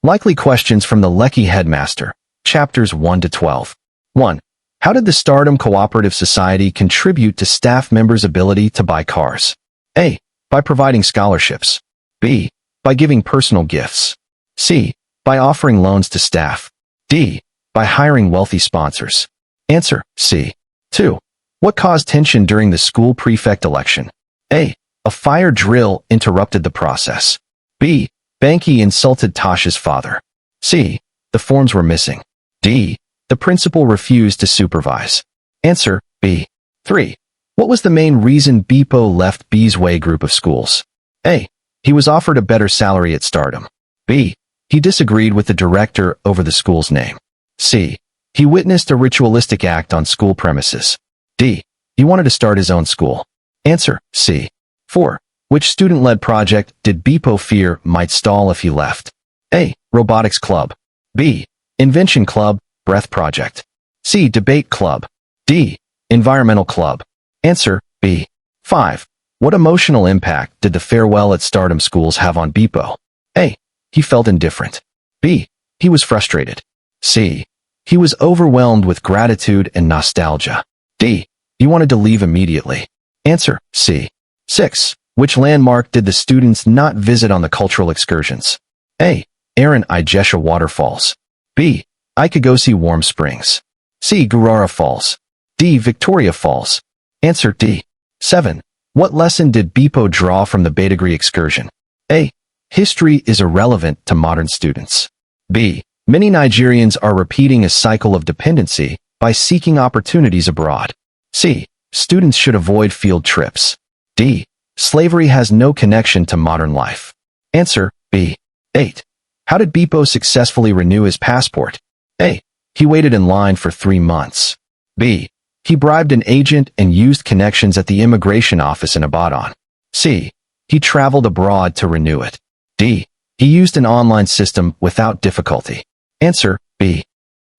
Likely questions from the Lekki Headmaster, chapters 1 to 12. 1. How did the Stardom Cooperative Society contribute to staff members' ability to buy cars? A. By providing scholarships. B. By giving personal gifts. C. By offering loans to staff. D. By hiring wealthy sponsors. Answer: C. 2. What caused tension during the school prefect election? A. A fire drill interrupted the process. B. Banky insulted Tasha's father. C. The forms were missing. D. The principal refused to supervise. Answer: B. 3. What was the main reason Bipo left B's Way group of schools? A. He was offered a better salary at Stardom. B. He disagreed with the director over the school's name. C. He witnessed a ritualistic act on school premises. D. He wanted to start his own school. Answer: C. 4. Which student-led project did Bipo fear might stall if he left? A. Robotics Club. B. Invention Club, Breath Project. C. Debate Club. D. Environmental Club. Answer: B. 5. What emotional impact did the farewell at Stardom schools have on Bipo? A. He felt indifferent. B. He was frustrated. C. He was overwhelmed with gratitude and nostalgia. D. He wanted to leave immediately. Answer: C. 6. Which landmark did the students not visit on the cultural excursions? A. Aaron Ijesha Waterfalls. B. Ikagosi Warm Springs. C. Gurara Falls. D. Victoria Falls. Answer: D. 7. What lesson did Bipo draw from the Badagry excursion? A. History is irrelevant to modern students. B. Many Nigerians are repeating a cycle of dependency by seeking opportunities abroad. C. Students should avoid field trips. D. Slavery has no connection to modern life. Answer: B. 8. How did Bipo successfully renew his passport? A. He waited in line for 3 months. B. He bribed an agent and used connections at the immigration office in Ibadan. C. He traveled abroad to renew it. D. He used an online system without difficulty. Answer: B.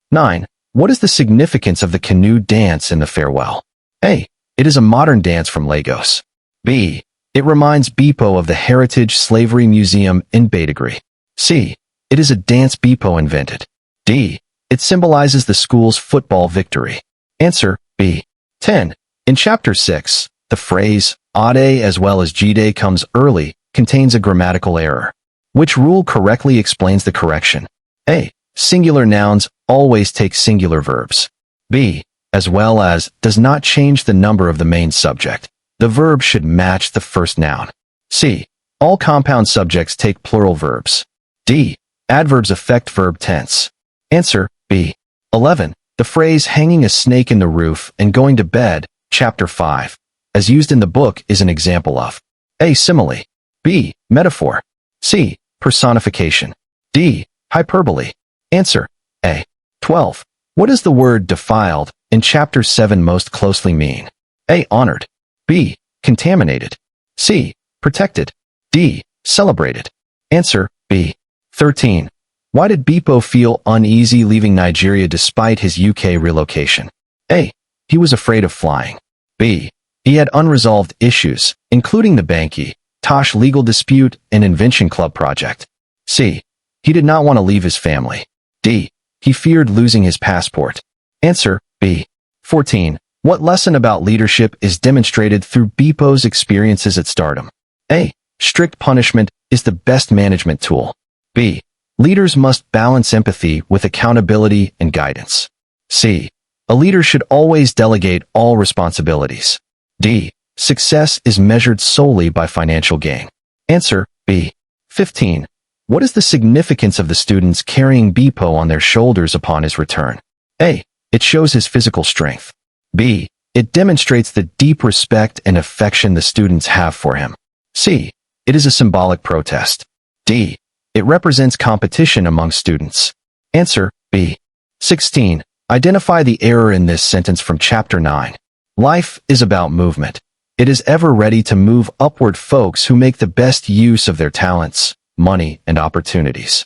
9. What is the significance of the canoe dance in the farewell? A. It is a modern dance from Lagos. B. It reminds Bipo of the Heritage Slavery Museum in Badagry. C. It is a dance Bipo invented. D. It symbolizes the school's football victory. Answer: B. 10. In Chapter 6, the phrase "ade" as well as "jide" comes early contains a grammatical error. Which rule correctly explains the correction? A. Singular nouns always take singular verbs. B. As well as does not change the number of the main subject. The verb should match the first noun. C. All compound subjects take plural verbs. D. Adverbs affect verb tense. Answer: B. 11. The phrase hanging a snake in the roof and going to bed, Chapter 5, as used in the book is an example of A. Simile. B. Metaphor. C. Personification. D. Hyperbole. Answer: A. 12. What does the word defiled in Chapter 7 most closely mean? A. Honored. B. Contaminated. C. Protected. D. Celebrated. Answer: B. 13. Why did Bipo feel uneasy leaving Nigeria despite his UK relocation? A. He was afraid of flying. B. He had unresolved issues, including the Banky, Tosh legal dispute and Invention Club project. C. He did not want to leave his family. D. He feared losing his passport. Answer: B. 14. What lesson about leadership is demonstrated through Bipo's experiences at Stardom? A. Strict punishment is the best management tool. B. Leaders must balance empathy with accountability and guidance. C. A leader should always delegate all responsibilities. D. Success is measured solely by financial gain. Answer: B. 15. What is the significance of the students carrying Bipo on their shoulders upon his return? A. It shows his physical strength. B. It demonstrates the deep respect and affection the students have for him. C. It is a symbolic protest. D. It represents competition among students. Answer: B. 16. Identify the error in this sentence from Chapter 9. Life is about movement. It is ever ready to move upward folks who make the best use of their talents, money, and opportunities.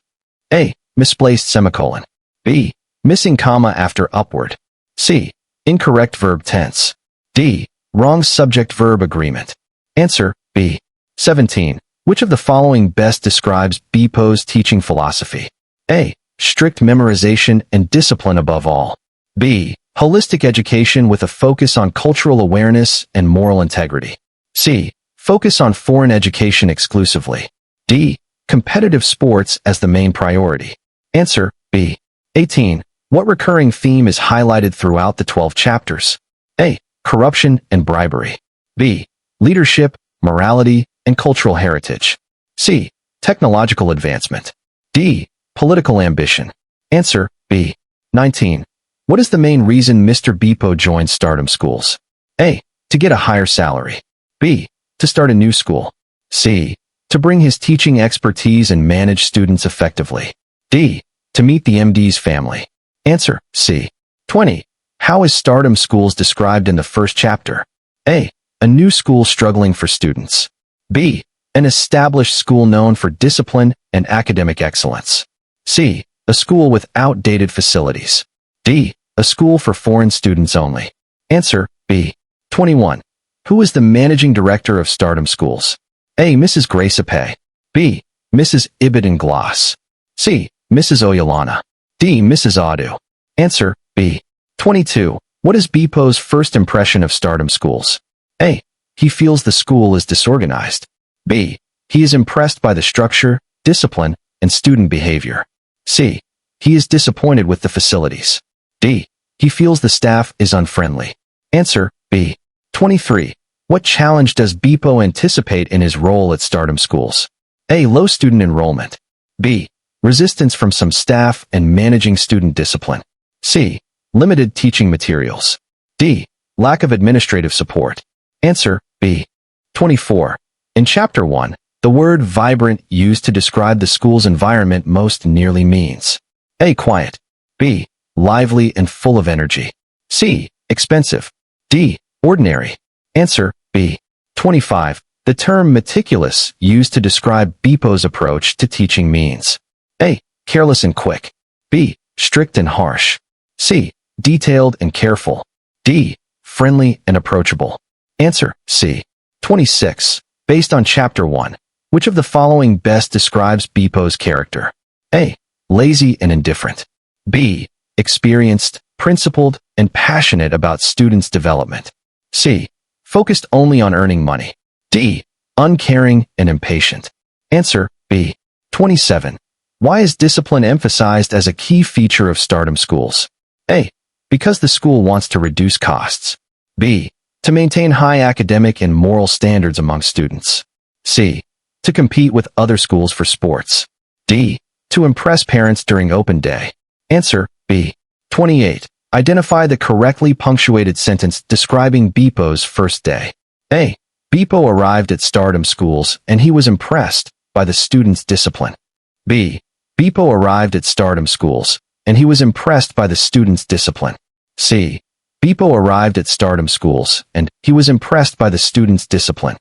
A. Misplaced semicolon. B. Missing comma after upward. C. Incorrect verb tense. D. Wrong subject-verb agreement. Answer: B. 17. Which of the following best describes Bipo's teaching philosophy? A. Strict memorization and discipline above all. B. Holistic education with a focus on cultural awareness and moral integrity. C. Focus on foreign education exclusively. D. Competitive sports as the main priority. Answer B. 18. What recurring theme is highlighted throughout the 12 chapters? A. Corruption and bribery. B. Leadership, morality, and cultural heritage. C. Technological advancement. D. Political ambition. Answer B. 19. What is the main reason Mr. Bipo joined Stardom Schools? A. To get a higher salary. B. To start a new school. C. To bring his teaching expertise and manage students effectively. D. To meet the MD's family. Answer C. 20. How is Stardom Schools described in the first chapter? A. A new school struggling for students. B. An established school known for discipline and academic excellence. C. A school with outdated facilities. D. A school for foreign students only. Answer B. 21. Who is the managing director of Stardom Schools? A. Mrs. Grace Apey. B. Mrs. Ibidin Gloss. C. Mrs. Oyalana. D. Mrs. Adu. Answer B. 22. What is Bipo's first impression of Stardom Schools? A. He feels the school is disorganized. B. He is impressed by the structure, discipline, and student behavior. C. He is disappointed with the facilities. D. He feels the staff is unfriendly. Answer B. 23. What challenge does Bipo anticipate in his role at Stardom Schools? A. Low student enrollment. B. Resistance from some staff and managing student discipline. C. Limited teaching materials. D. Lack of administrative support. Answer B. 24. In Chapter 1, the word vibrant used to describe the school's environment most nearly means A. Quiet. B. Lively and full of energy. C. Expensive. D. Ordinary. Answer B. 25. The term meticulous used to describe Bipo's approach to teaching means A. Careless and quick. B. Strict and harsh. C. Detailed and careful. D. Friendly and approachable. Answer C. 26. Based on Chapter 1, which of the following best describes Bipo's character? A. Lazy and indifferent. B. Experienced, principled, and passionate about students' development. C. Focused only on earning money. D. Uncaring and impatient. Answer B. 27. Why is discipline emphasized as a key feature of Stardom Schools? A. Because the school wants to reduce costs. B. To maintain high academic and moral standards among students. C. To compete with other schools for sports. D. To impress parents during open day. Answer B. 28. Identify the correctly punctuated sentence describing Bipo's first day. A. Bipo arrived at Stardom Schools and he was impressed by the students' discipline. B. Bipo arrived at Stardom Schools and he was impressed by the students' discipline. C. Bipo arrived at Stardom Schools and he was impressed by the students' discipline.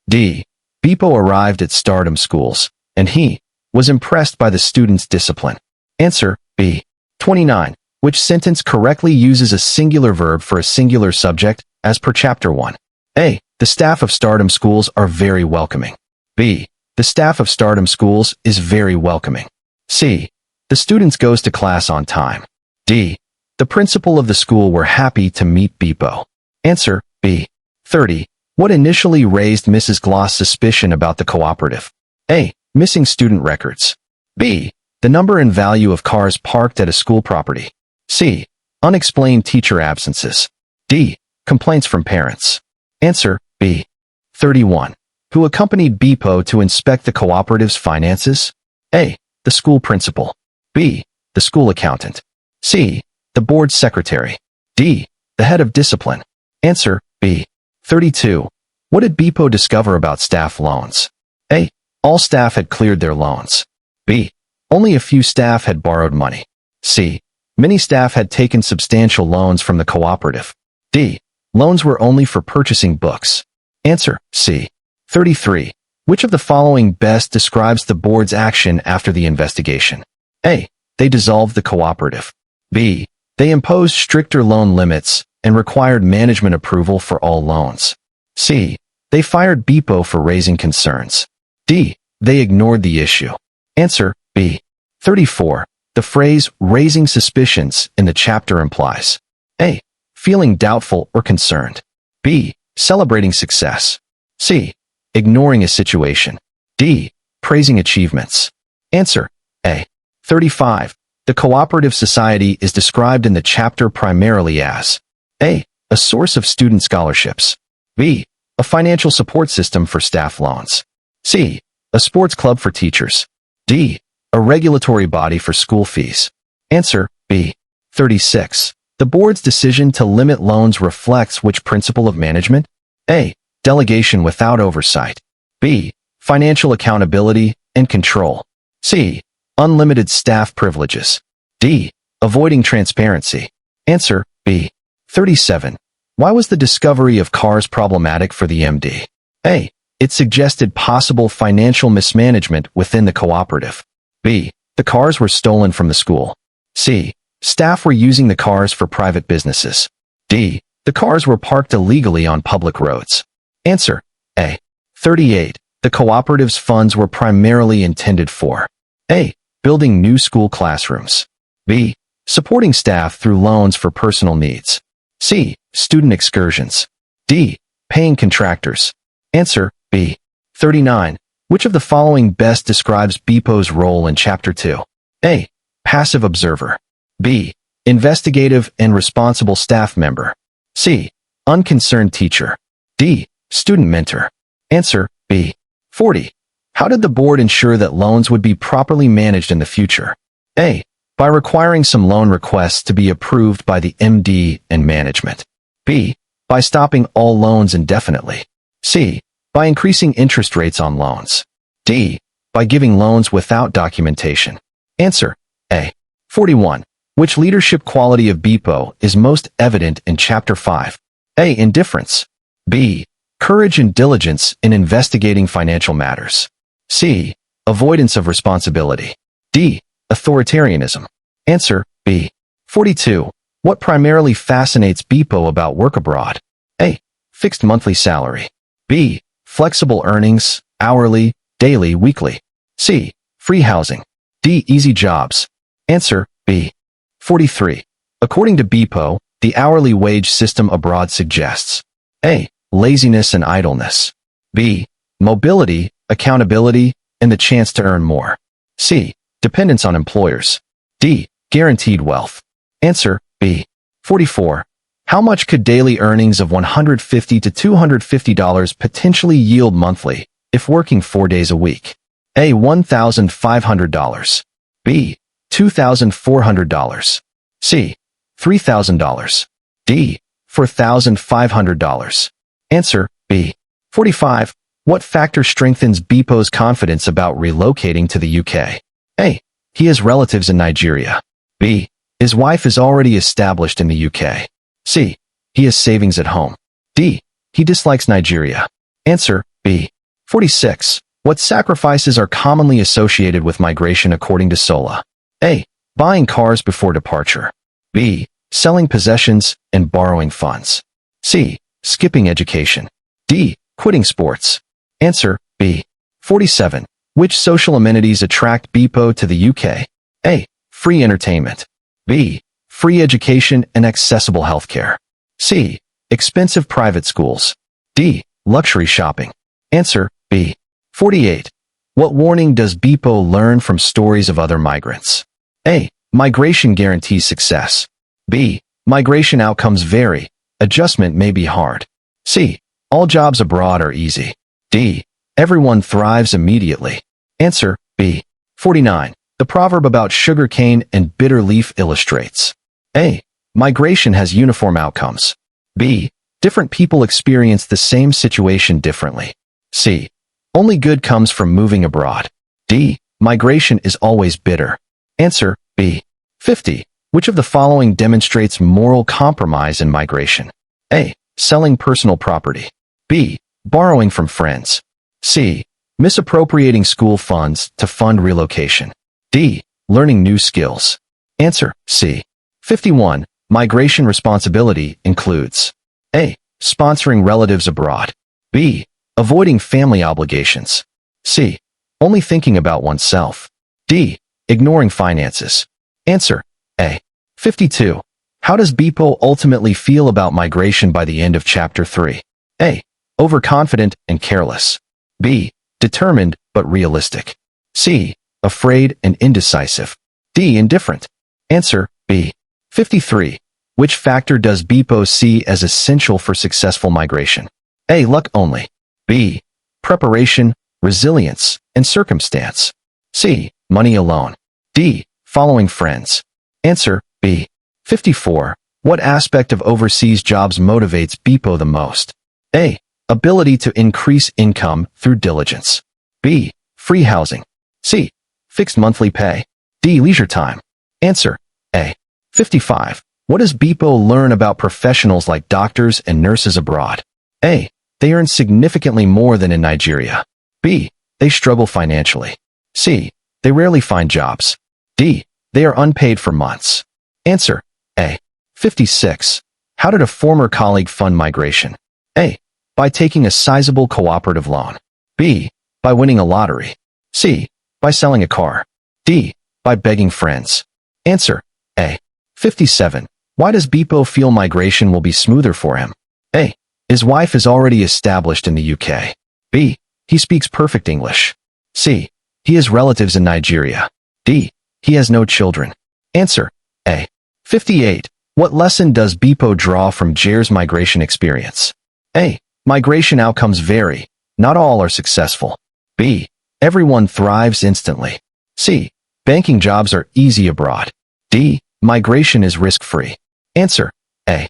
D. Bipo arrived at Stardom Schools and he was impressed by the students' discipline. Answer B. 29. Which sentence correctly uses a singular verb for a singular subject as per Chapter 1? A. The staff of Stardom Schools are very welcoming. B. The staff of Stardom Schools is very welcoming. C. The students goes to class on time. D. The principal of the school were happy to meet Bipo. Answer B. 30. What initially raised Mrs. Gloss' suspicion about the cooperative? A. Missing student records. B. The number and value of cars parked at a school property. C. Unexplained teacher absences. D. Complaints from parents. Answer B. 31. Who accompanied Bipo to inspect the cooperative's finances? A. The school principal. B. The school accountant. C. The board secretary. D. The head of discipline. Answer B. 32. What did Bipo discover about staff loans? A. All staff had cleared their loans. B. Only a few staff had borrowed money. C. Many staff had taken substantial loans from the cooperative. D. Loans were only for purchasing books. Answer C. 33. Which of the following best describes the board's action after the investigation? A. They dissolved the cooperative. B. They imposed stricter loan limits and required management approval for all loans. C. They fired Bipo for raising concerns. D. They ignored the issue. Answer B. 34. The phrase raising suspicions in the chapter implies A. Feeling doubtful or concerned. B. Celebrating success. C. Ignoring a situation. D. Praising achievements. Answer A. 35. The cooperative society is described in the chapter primarily as A. A source of student scholarships. B. A financial support system for staff loans. C. A sports club for teachers. D. A regulatory body for school fees. Answer B. 36. The board's decision to limit loans reflects which principle of management? A. Delegation without oversight. B. Financial accountability and control. C. Unlimited staff privileges. D. Avoiding transparency. Answer B. 37. Why was the discovery of cars problematic for the MD? A. It suggested possible financial mismanagement within the cooperative. B. The cars were stolen from the school. C. Staff were using the cars for private businesses. D. The cars were parked illegally on public roads. Answer A. 38. The cooperative's funds were primarily intended for A. Building new school classrooms. B. Supporting staff through loans for personal needs. C. Student excursions. D. Paying contractors. Answer B. 39. Which of the following best describes BPO's role in Chapter 2? A. Passive observer. B. Investigative and responsible staff member. C. Unconcerned teacher. D. Student mentor. Answer B. 40. How did the board ensure that loans would be properly managed in the future? A. By requiring some loan requests to be approved by the MD and management. B. By stopping all loans indefinitely. C. By increasing interest rates on loans. D. By giving loans without documentation. Answer A. 41. Which leadership quality of BPO is most evident in Chapter 5? A. Indifference. B. Courage and diligence in investigating financial matters. C. Avoidance of responsibility. D. Authoritarianism. Answer B. 42. What primarily fascinates BPO about work abroad? A. Fixed monthly salary. B. Flexible earnings, hourly, daily, weekly. C. Free housing. D. Easy jobs. Answer B. 43. According to BPO, the hourly wage system abroad suggests A. Laziness and idleness. B. Mobility, accountability, and the chance to earn more. C. Dependence on employers. D. Guaranteed wealth. Answer B. 44. How much could daily earnings of $150 to $250 potentially yield monthly if working 4 days a week? A. $1,500. B. $2,400. C. $3,000. D. $4,500. Answer B. 45. What factor strengthens BPO's confidence about relocating to the UK? A. He has relatives in Nigeria. B. His wife is already established in the UK. C. He has savings at home. D. He dislikes Nigeria. Answer B. 46. What sacrifices are commonly associated with migration according to Sola? A. Buying cars before departure. B. Selling possessions and borrowing funds. C. Skipping education. D. Quitting sports. Answer B. 47. Which social amenities attract BPO to the UK? A. Free entertainment. B. Free education and accessible healthcare. C. Expensive private schools. D. Luxury shopping. Answer B. 48. What warning does BPO learn from stories of other migrants? A. Migration guarantees success. B. Migration outcomes vary. Adjustment may be hard. C. All jobs abroad are easy. D. Everyone thrives immediately. Answer B. 49. The proverb about sugar cane and bitter leaf illustrates A. Migration has uniform outcomes. B. Different people experience the same situation differently. C. Only good comes from moving abroad. D. Migration is always bitter. Answer B. 50. Which of the following demonstrates moral compromise in migration? A. Selling personal property. B. Borrowing from friends. C. Misappropriating school funds to fund relocation. D. Learning new skills. Answer C. 51. Migration responsibility includes A. Sponsoring relatives abroad. B. Avoiding family obligations. C. Only thinking about oneself. D. Ignoring finances. Answer: A. 52. How does Beepo ultimately feel about migration by the end of Chapter 3? A. Overconfident and careless. B. Determined but realistic. C. Afraid and indecisive. D. Indifferent. Answer: B. 53. Which factor does Beepo see as essential for successful migration? A. Luck only. B. Preparation, resilience, and circumstance. C. Money alone. D. Following friends. Answer: B. 54. What aspect of overseas jobs motivates Beepo the most? A. Ability to increase income through diligence. B. Free housing. C. Fixed monthly pay. D. Leisure time. Answer: A. 55. What does Beepo learn about professionals like doctors and nurses abroad? A. They earn significantly more than in Nigeria. B. They struggle financially. C. They rarely find jobs. D. They are unpaid for months. Answer: A. 56. How did a former colleague fund migration? A. By taking a sizable cooperative loan. B. By winning a lottery. C. By selling a car. D. By begging friends. Answer: A. 57. Why does Beepo feel migration will be smoother for him? A. His wife is already established in the UK. B. He speaks perfect English. C. He has relatives in Nigeria. D. He has no children. Answer: A. 58. What lesson does Beepo draw from Jair's migration experience? A. Migration outcomes vary. Not all are successful. B. Everyone thrives instantly. C. Banking jobs are easy abroad. D. Migration is risk-free. Answer: A.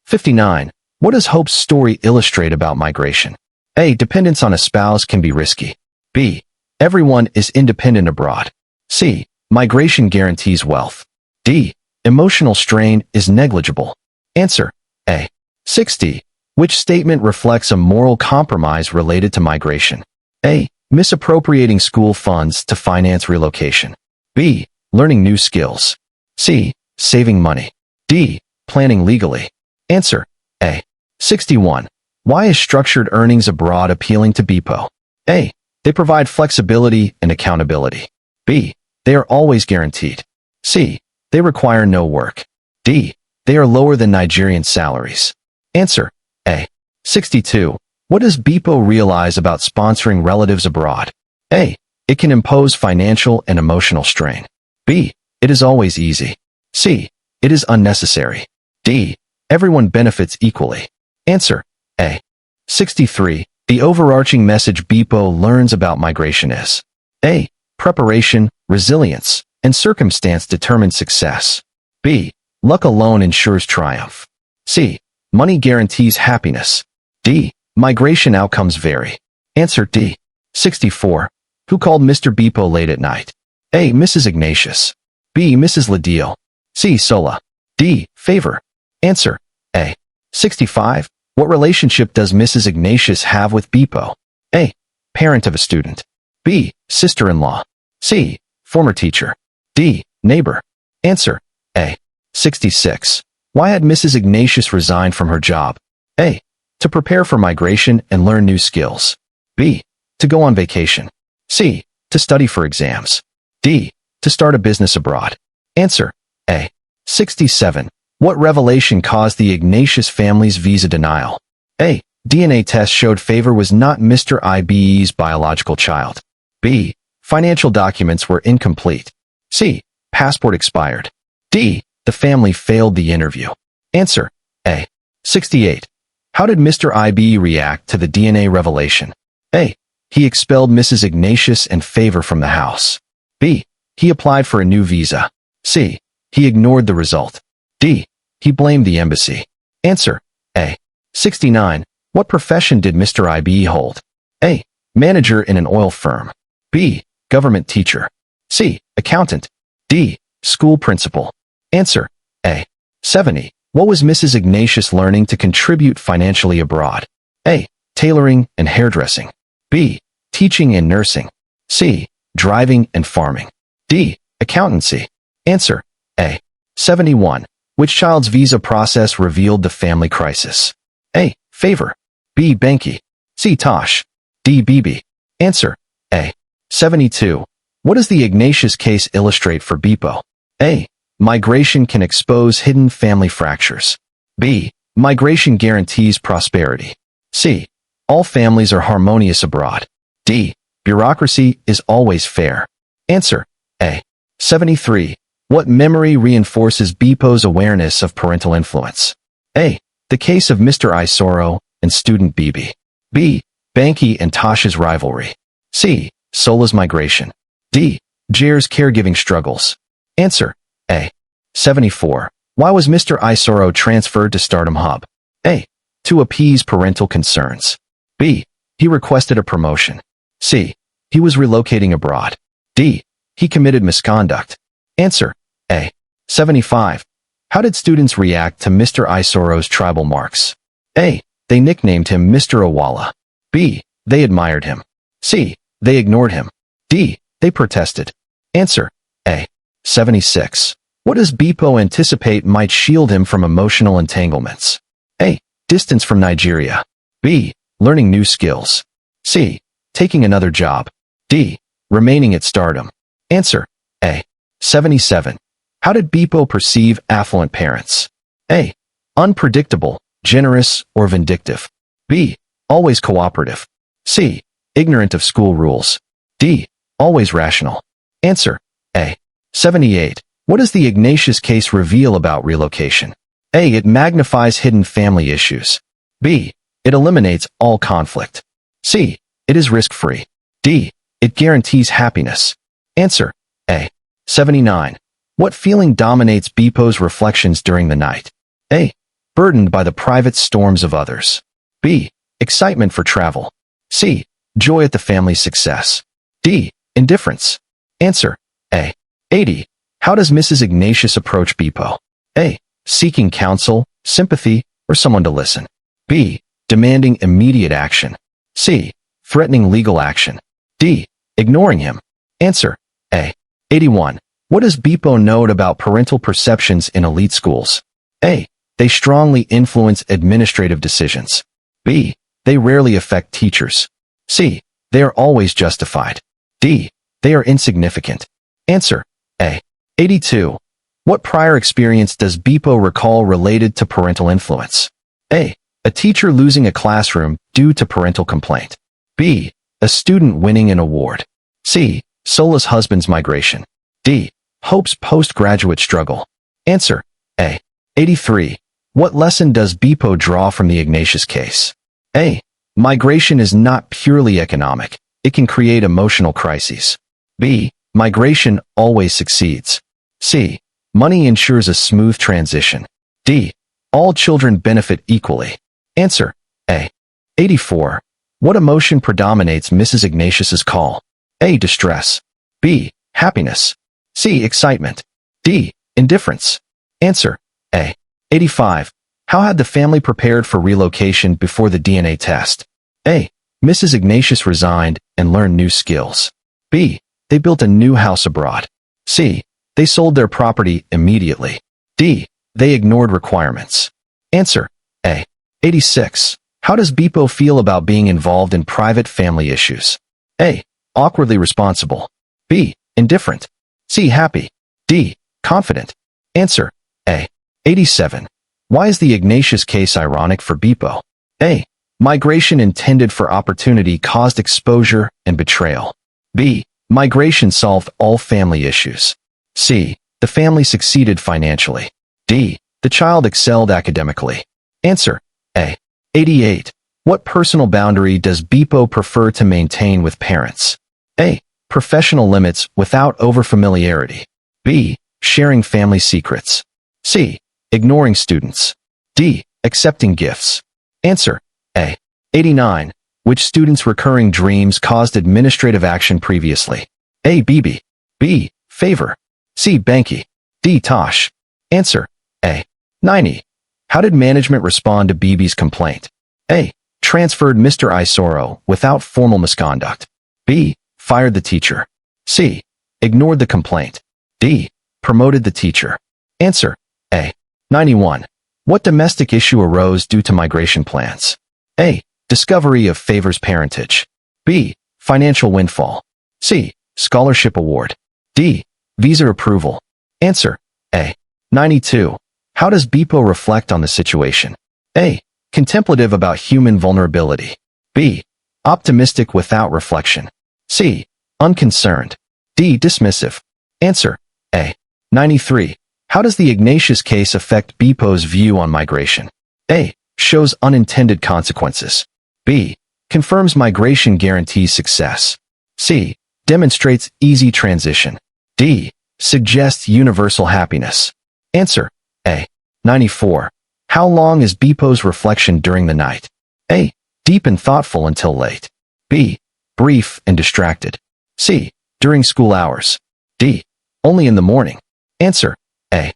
59. What does Hope's story illustrate about migration? A. Dependence on a spouse can be risky. B. Everyone is independent abroad. C. Migration guarantees wealth. D. Emotional strain is negligible. Answer: A. 60. Which statement reflects a moral compromise related to migration? A. Misappropriating school funds to finance relocation. B. Learning new skills. C. Saving money. D. Planning legally. Answer: A. 61. Why is structured earnings abroad appealing to Beepo? A. They provide flexibility and accountability. B. They are always guaranteed. C. They require no work. D. They are lower than Nigerian salaries. Answer: A. 62. What does Beepo realize about sponsoring relatives abroad? A. It can impose financial and emotional strain. B. It is always easy. C. It is unnecessary. D. Everyone benefits equally. Answer: A. 63. The overarching message Beepo learns about migration is: A. Preparation, resilience, and circumstance determine success. B. Luck alone ensures triumph. C. Money guarantees happiness. D. Migration outcomes vary. Answer: D. 64. Who called Mr. Beepo late at night? A. Mrs. Ignatius. B. Mrs. Ladille. C. Sola. D. Favor. Answer: A. 65. What relationship does Mrs. Ignatius have with Beepo? A. Parent of a student. B. Sister-in-law. C. Former teacher. D. Neighbor. Answer: A. 66. Why had Mrs. Ignatius resigned from her job? A. To prepare for migration and learn new skills. B. To go on vacation. C. To study for exams. D. To start a business abroad. Answer: A. 67. What revelation caused the Ignatius family's visa denial? A. DNA test showed Favor was not Mr. IBE's biological child. B. Financial documents were incomplete. C. Passport expired. D. The family failed the interview. Answer: A. 68. How did Mr. IBE react to the DNA revelation? A. He expelled Mrs. Ignatius and Favor from the house. B. He applied for a new visa. C. He ignored the result. D. He blamed the embassy. Answer: A. 69. What profession did Mr. IBE hold? A. Manager in an oil firm. B. Government teacher. C. Accountant. D. School principal. Answer: A. 70. What was Mrs. Ignatius learning to contribute financially abroad? A. Tailoring and hairdressing. B. Teaching and nursing. C. Driving and farming. D. Accountancy. Answer: A. 71. Which child's visa process revealed the family crisis? A. Favor. B. Benki. C. Tosh. D. Bibi. Answer: A. 72. What does the Ignatius case illustrate for Beepo? A. Migration can expose hidden family fractures. B. Migration guarantees prosperity. C. All families are harmonious abroad. D. Bureaucracy is always fair. Answer A. 73. What memory reinforces BPO's awareness of parental influence? A. The case of Mr. Isoro and student Bibi. B. Banky and Tasha's rivalry. C. Sola's migration. D. Jair's caregiving struggles. Answer A. 74. Why was Mr. Isoro transferred to Stardom Hub? A. To appease parental concerns. B. He requested a promotion. C. He was relocating abroad. D. He committed misconduct. Answer A. 75. How did students react to Mr. Isoro's tribal marks? A. They nicknamed him Mr. Wahala. B. They admired him. C. They ignored him. D. They protested. Answer A. 76. What does BPO anticipate might shield him from emotional entanglements? A. Distance from Nigeria. B. Learning new skills. C. Taking another job. D. Remaining at Stardom. Answer A. 77. How did BPO perceive affluent parents? A. Unpredictable, generous, or vindictive. B. Always cooperative. C. Ignorant of school rules. D. Always rational. Answer A. 78. What does the Ignatius case reveal about relocation? A. It magnifies hidden family issues. B. It eliminates all conflict. C. It is risk-free. D. It guarantees happiness. Answer A. 79. What feeling dominates BPO's reflections during the night? A. Burdened by the private storms of others. B. Excitement for travel. C. Joy at the family's success. D. Indifference. Answer A. 80. How does Mrs. Ignatius approach BPO? A. Seeking counsel, sympathy, or someone to listen. B. Demanding immediate action. C. Threatening legal action. D. Ignoring him. Answer A. 81. What does BPO note about parental perceptions in elite schools? A. They strongly influence administrative decisions. B. They rarely affect teachers. C. They are always justified. D. They are insignificant. Answer A. 82. What prior experience does BPO recall related to parental influence? A. A teacher losing a classroom due to parental complaint. B. A student winning an award. C. Sola's husband's migration. D. Hope's postgraduate struggle. Answer A. 83. What lesson does BPO draw from the Ignatius case? A. Migration is not purely economic. It can create emotional crises. B. Migration always succeeds. C. Money ensures a smooth transition. D. All children benefit equally. Answer A. 84. What emotion predominates Mrs. Ignatius's call? A. Distress. B. Happiness. C. Excitement. D. Indifference. Answer A. 85. How had the family prepared for relocation before the DNA test? A. Mrs. Ignatius resigned and learned new skills. B. They built a new house abroad. C. They sold their property immediately. D. They ignored requirements. Answer A. 86. How does BPO feel about being involved in private family issues? A. Awkwardly responsible. B. Indifferent. C. Happy. D. Confident. Answer A. 87. Why is the Ignatius case ironic for BPO? A. Migration intended for opportunity caused exposure and betrayal. B. Migration solved all family issues. C. The family succeeded financially. D. The child excelled academically. Answer A. 88. What personal boundary does BPO prefer to maintain with parents? A. Professional limits without overfamiliarity. B. Sharing family secrets. C. Ignoring students. D. Accepting gifts. Answer A. 89. Which student's recurring dreams caused administrative action previously? A. Bibi. B. Favor. C. Banky. D. Tosh. Answer A. 90. How did management respond to Bibi's complaint? A. Transferred Mr. Isoro without formal misconduct. B. Fired the teacher. C. Ignored the complaint. D. Promoted the teacher. Answer A. 91. What domestic issue arose due to migration plans? A. Discovery of Favor's parentage. B. Financial windfall. C. Scholarship award. D. Visa approval. Answer A. 92. How does Bepo reflect on the situation? A. Contemplative about human vulnerability. B. Optimistic without reflection. C. Unconcerned. D. Dismissive. Answer. A. 93. How does the Ignatius case affect Bepo's view on migration? A. Shows unintended consequences. B. Confirms migration guarantees success. C. Demonstrates easy transition. D. Suggests universal happiness. Answer. A. 94. How long is Bepo's reflection during the night? A. Deep and thoughtful until late. B. Brief and distracted. C. During school hours. D. Only in the morning. Answer. A.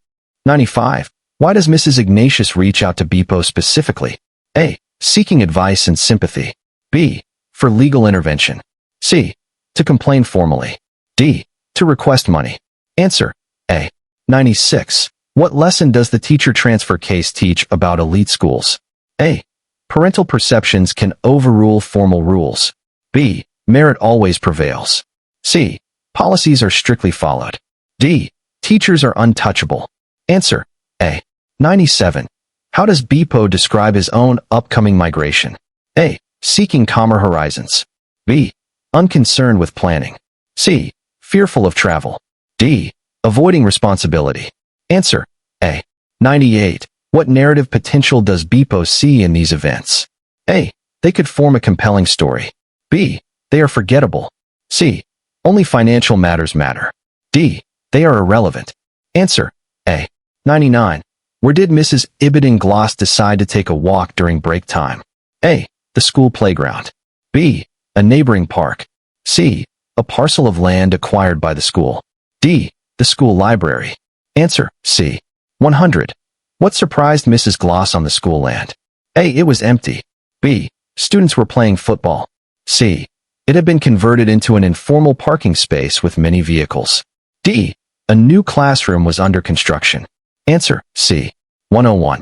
95. Why does Mrs. Ignatius reach out to Bepo specifically? A. Seeking advice and sympathy. B. For legal intervention. C. To complain formally. D. To request money. Answer. A. 96. What lesson does the teacher transfer case teach about elite schools? A. Parental perceptions can overrule formal rules. B. Merit always prevails. C. Policies are strictly followed. D. Teachers are untouchable. Answer. A. 97. How does Bepo describe his own upcoming migration? A. Seeking calmer horizons. B. Unconcerned with planning. C. Fearful of travel. D. Avoiding responsibility. Answer. A. 98. What narrative potential does Bepo see in these events? A. They could form a compelling story. B. They are forgettable. C. Only financial matters matter. D. They are irrelevant. Answer. A. 99. Where did Mrs. Ibidin-Gloss decide to take a walk during break time? A. The school playground. B. A neighboring park. C. A parcel of land acquired by the school. D. The school library. Answer. C. 100. What surprised Mrs. Gloss on the school land? A. It was empty. B. Students were playing football. C. It had been converted into an informal parking space with many vehicles. D. A new classroom was under construction. Answer. C. 101.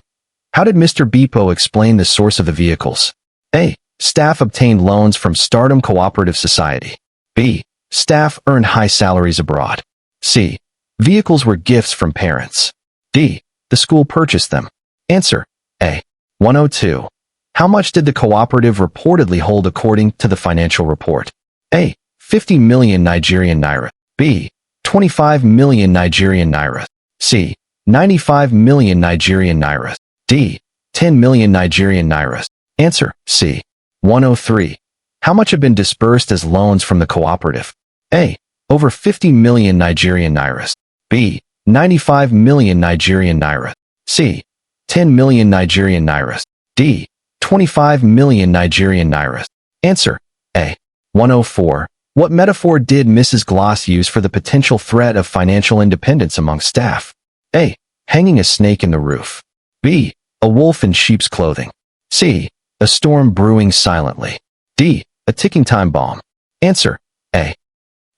How did Mr. Bepo explain the source of the vehicles? A. Staff obtained loans from Stardom Cooperative Society. B. Staff earned high salaries abroad. C. Vehicles were gifts from parents. D. The school purchased them. Answer. A. 102. How much did the cooperative reportedly hold according to the financial report? A. 50 million Nigerian naira. B. 25 million Nigerian naira. C. 95 million Nigerian naira. D. 10 million Nigerian naira. Answer. C. 103. How much have been disbursed as loans from the cooperative? A. Over 50 million Nigerian naira. B. 95 million Nigerian naira. C. 10 million Nigerian naira. D. 25 million Nigerian naira. Answer. A. 104. What metaphor did Mrs. Gloss use for the potential threat of financial independence among staff? A. Hanging a snake in the roof. B. A wolf in sheep's clothing. C. A storm brewing silently. D. A ticking time bomb. Answer. A.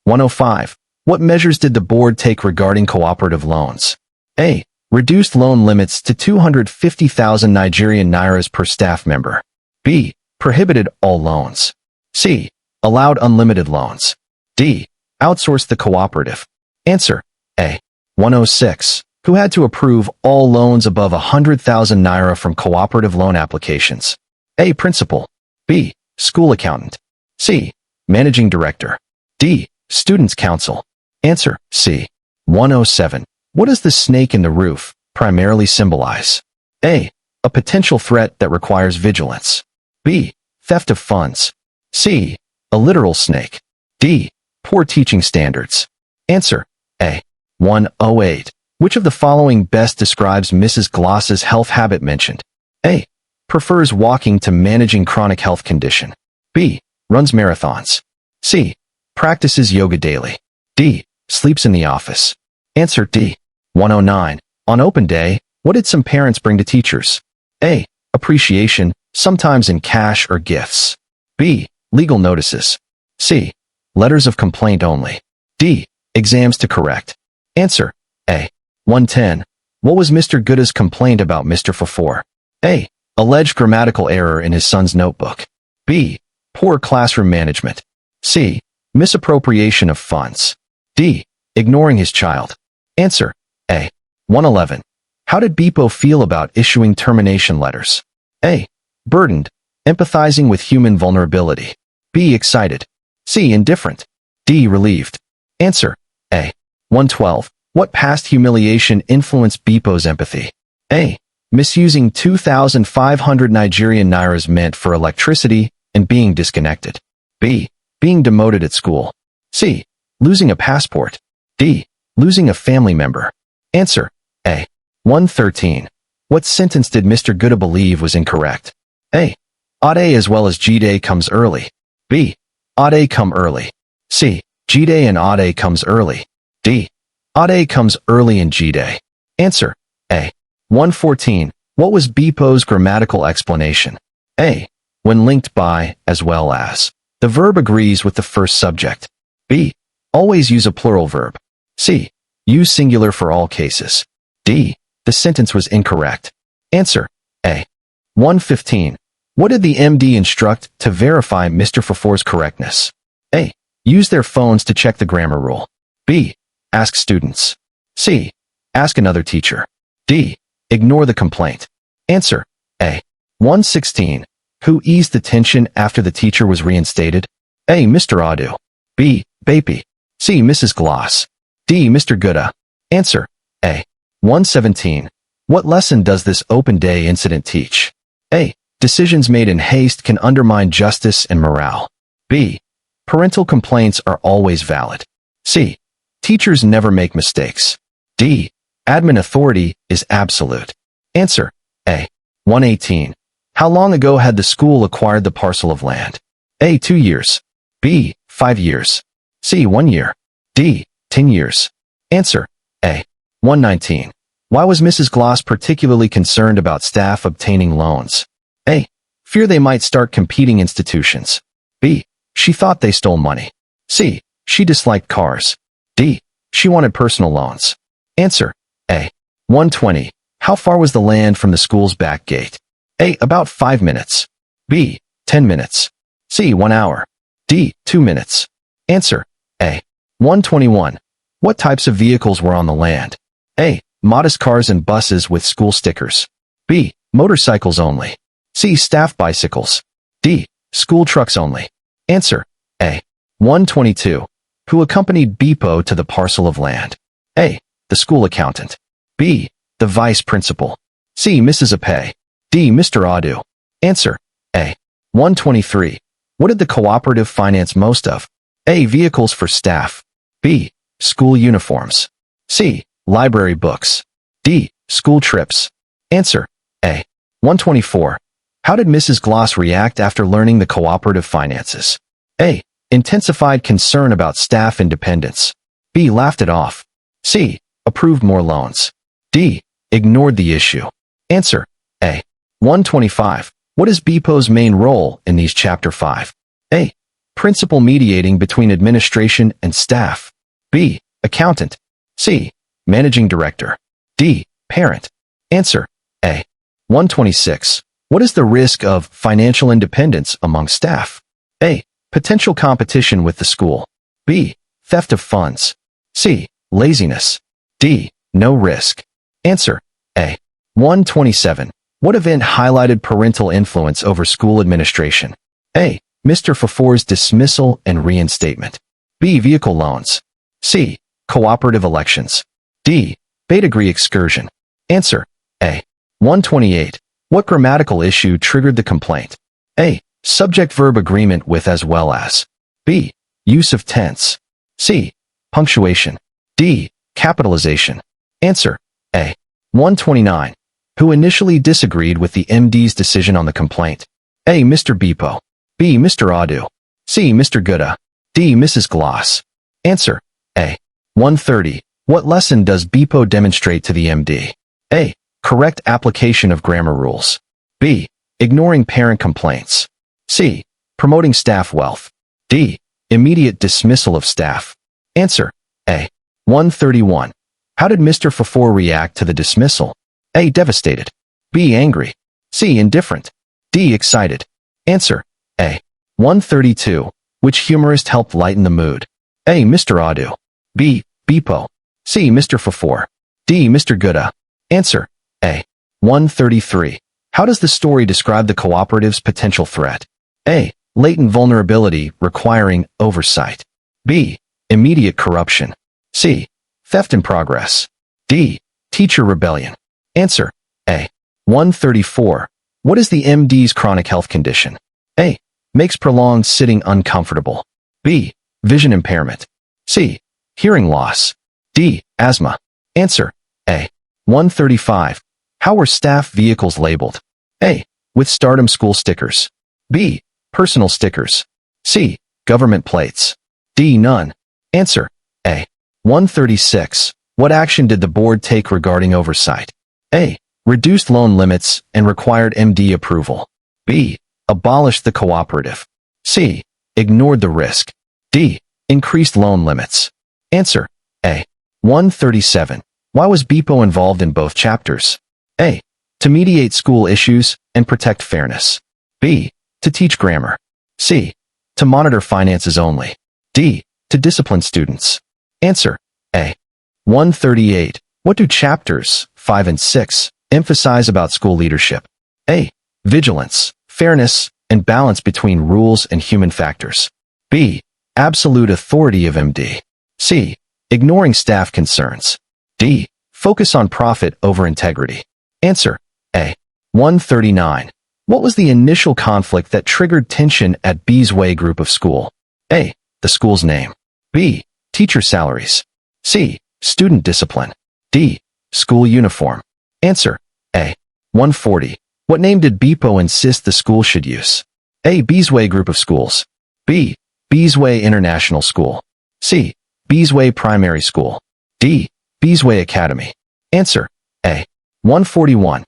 105. What measures did the board take regarding cooperative loans? A. Reduced loan limits to 250,000 Nigerian nairas per staff member. B. Prohibited all loans. C. Allowed unlimited loans. D. Outsourced the cooperative. Answer. A. 106. Who had to approve all loans above 100,000 naira from cooperative loan applications? A. Principal. B. School accountant. C. Managing director. D. Students' council. Answer. C. 107. What does the snake in the roof primarily symbolize? A. A potential threat that requires vigilance. B. Theft of funds. C. A literal snake. D. Poor teaching standards. Answer. A. 108. Which of the following best describes Mrs. Gloss's health habit mentioned? A. Prefers walking to managing chronic health condition. B. Runs marathons. C. Practices yoga daily. D. Sleeps in the office. Answer. D. 109. On open day, what did some parents bring to teachers? A. Appreciation, sometimes in cash or gifts. B. Legal notices. C. Letters of complaint only. D. Exams to correct. Answer. A. 110. What was Mr. Gooda's complaint about Mr. Fafor? A. Alleged grammatical error in his son's notebook. B. Poor classroom management. C. Misappropriation of funds. D. Ignoring his child. Answer. A. 111. How did Bipo feel about issuing termination letters? A. Burdened, empathizing with human vulnerability. B. Excited. C. Indifferent. D. Relieved. Answer. A. 112. What past humiliation influenced Bipo's empathy? A. Misusing 2,500 Nigerian nairas meant for electricity and being disconnected. B. Being demoted at school. C. Losing a passport. D. Losing a family member. Answer. A. 113. What sentence did Mr. Gooda believe was incorrect? A. Odd A as well as G-Day comes early. B. Odd A come early. C. G-Day and Odd A comes early. D. Odd A comes early in G-Day. Answer. A. 114. What was Bipo's grammatical explanation? A. When linked by, as well as. The verb agrees with the first subject. B. Always use a plural verb. C. Use singular for all cases. D. The sentence was incorrect. Answer. A. 115. What did the MD instruct to verify Mr. Fafor's correctness? A. Use their phones to check the grammar rule. B. Ask students. C. Ask another teacher. D. Ignore the complaint. Answer. A. 116. Who eased the tension after the teacher was reinstated? A. Mr. Adu. B. Bapi. C. Mrs. Gloss. D. Mr. Gooda. Answer. A. 117. What lesson does this open day incident teach? A. Decisions made in haste can undermine justice and morale. B. Parental complaints are always valid. C. Teachers never make mistakes. D. Admin authority is absolute. Answer. A. 118. How long ago had the school acquired the parcel of land? A. 2 years. B. 5 years. C. 1 year. D. 10 years. Answer. A. 119. Why was Mrs. Gloss particularly concerned about staff obtaining loans? A. Fear they might start competing institutions. B. She thought they stole money. C. She disliked cars. D. She wanted personal loans. Answer. A. 120. How far was the land from the school's back gate? A. About 5 minutes. B. 10 minutes. C. 1 hour. D. 2 minutes. Answer. A. 121. What types of vehicles were on the land? A. Modest cars and buses with school stickers. B. Motorcycles only. C. Staff bicycles. D. School trucks only. Answer. A. 122. Who accompanied Bipo to the parcel of land? A. The school accountant. B. The vice principal. C. Mrs. Apey. D. Mr. Adu. Answer. A. 123. What did the cooperative finance most of? A. Vehicles for staff. B. School uniforms. C. Library books. D. School trips. Answer. A. 124. How did Mrs. Gloss react after learning the cooperative finances? A. Intensified concern about staff independence. B. Laughed it off. C. Approved more loans. D. Ignored the issue. Answer. A. 125. What is Bipo's main role in these Chapter 5? A. Principal mediating between administration and staff. B. Accountant. C. Managing director. D. Parent. Answer. A. 126. What is the risk of financial independence among staff? A. Potential competition with the school. B. Theft of funds. C. Laziness. D. No risk. Answer. A. 127. What event highlighted parental influence over school administration? A. Mr. Fafor's dismissal and reinstatement. B. Vehicle loans. C. Cooperative elections. D. Betagree excursion. Answer. A. 128. What grammatical issue triggered the complaint? A. Subject-verb agreement with as well as. B. Use of tense. C. Punctuation. D. Capitalization. Answer. A. 129. Who initially disagreed with the MD's decision on the complaint? A. Mr. Bipo. B. Mr. Adu. C. Mr. Gooda. D. Mrs. Gloss. Answer. A. 130. What lesson does Bipo demonstrate to the MD? A. Correct application of grammar rules. B. Ignoring parent complaints. C. Promoting staff wealth. D. Immediate dismissal of staff. Answer. A. 131. How did Mr. Fafor react to the dismissal? A. Devastated. B. Angry. C. Indifferent. D. Excited. Answer. A. 132. Which humorist helped lighten the mood? A. Mr. Adu. B. Bipo. C. Mr. Fafor. D. D. Mr. Gouda. Answer. A. 133. How does the story describe the cooperative's potential threat? A. Latent vulnerability requiring oversight. B. Immediate corruption. C. Theft in progress. D. Teacher rebellion. Answer. A. 134. What is the MD's chronic health condition? A. Makes prolonged sitting uncomfortable. B. Vision impairment. C. Hearing loss. D. Asthma. Answer. A. 135. How were staff vehicles labeled? A. With Stardom school stickers. B. Personal stickers. C. Government plates. D. None. Answer. A. 136. What action did the board take regarding oversight? A. Reduced loan limits and required MD approval. B. Abolished the cooperative. C. Ignored the risk. D. Increased loan limits. Answer. A. 137. Why was BPO involved in both chapters? A. To mediate school issues and protect fairness. B. To teach grammar. C. To monitor finances only. D. To discipline students. Answer. A. 138. What do chapters 5 and 6 emphasize about school leadership? A. Vigilance, fairness, and balance between rules and human factors. B. Absolute authority of MD. C. Ignoring staff concerns. D. Focus on profit over integrity. Answer. A. 139. What was the initial conflict that triggered tension at B's Way group of school? A. The school's name. B. Teacher salaries. C. Student discipline. D. School uniform. Answer. A. 140. What name did BPO insist the school should use? A. B's Way group of schools. B. B's Way International School. C. B's Way Primary School. D. B's Way Academy. Answer. A. 141.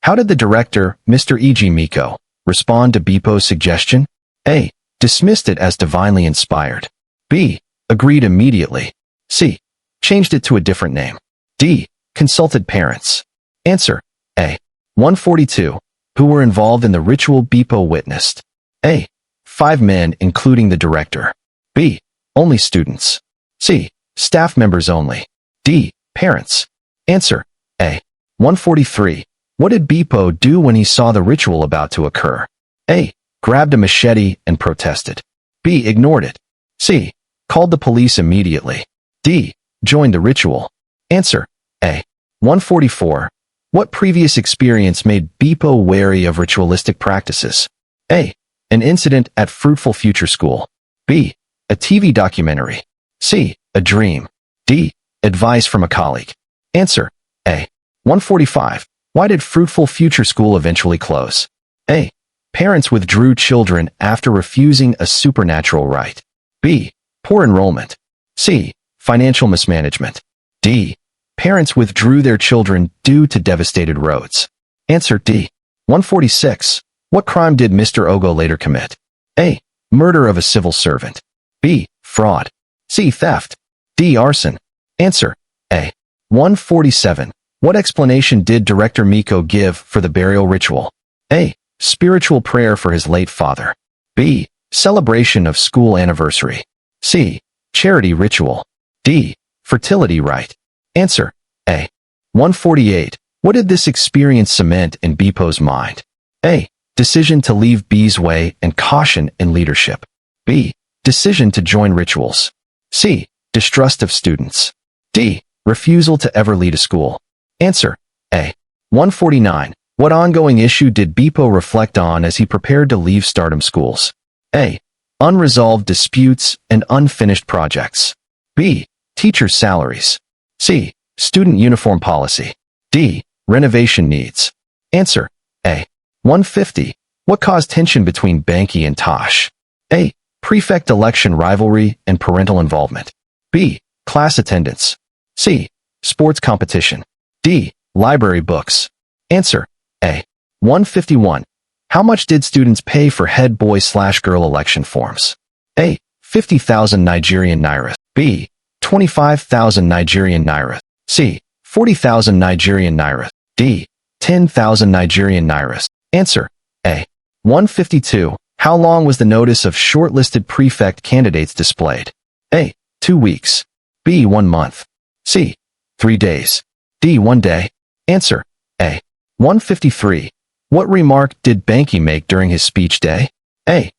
How did the director, Mr. E.G. Miko, respond to BPO's suggestion? A. Dismissed it as divinely inspired. B. Agreed immediately. C. Changed it to a different name. D. Consulted parents. Answer. A. 142. Who were involved in the ritual BPO witnessed? A. 5 men including the director. B. Only students. C. Staff members only. D. Parents. Answer. A. 143. What did BPO do when he saw the ritual about to occur? A. Grabbed a machete and protested. B. Ignored it. C. Called the police immediately. D. Joined the ritual. Answer. A. 144. What previous experience made BPO wary of ritualistic practices? A. An incident at Fruitful Future School. B. A TV documentary. C. A dream. D. Advice from a colleague. Answer. A. 145. Why did Fruitful Future School eventually close? A. Parents withdrew children after refusing a supernatural right. B. Poor enrollment. C. Financial mismanagement. D. Parents withdrew their children due to devastated roads. Answer D. 146. What crime did Mr. Ogo later commit? A. Murder of a civil servant. B. Fraud. C. Theft. D. Arson. Answer. A. 147. What explanation did Director Miko give for the burial ritual? A. Spiritual prayer for his late father. B. Celebration of school anniversary. C. Charity ritual. D. Fertility rite. Answer. A. 148. What did this experience cement in BPO's mind? A. Decision to leave B's Way and caution in leadership. B. Decision to join rituals. C. Distrust of students. D. Refusal to ever lead a school. Answer. A. 149. What ongoing issue did BPO reflect on as he prepared to leave Stardom schools? A. Unresolved disputes and unfinished projects. B. Teachers' salaries. C. Student uniform policy. D. Renovation needs. Answer. A. 150. What caused tension between Banky and Tosh? A. Prefect election rivalry and parental involvement. B. Class attendance. C. Sports competition. D. Library books. Answer. A. 151. How much did students pay for head boy/girl election forms? A. 50,000 Nigerian naira. B. 25,000 Nigerian naira. C. 40,000 Nigerian naira. D. 10,000 Nigerian naira. Answer. A. 152. How long was the notice of shortlisted prefect candidates displayed? A. 2 weeks. B. 1 month. C. 3 days. D. One day. Answer. A. 153. What remark did Banky make during his speech day? A.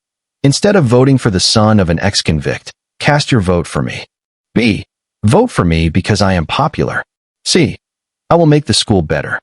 Instead of voting for the son of an ex-convict, cast your vote for me. B. Vote for me because I am popular. C. I will make the school better.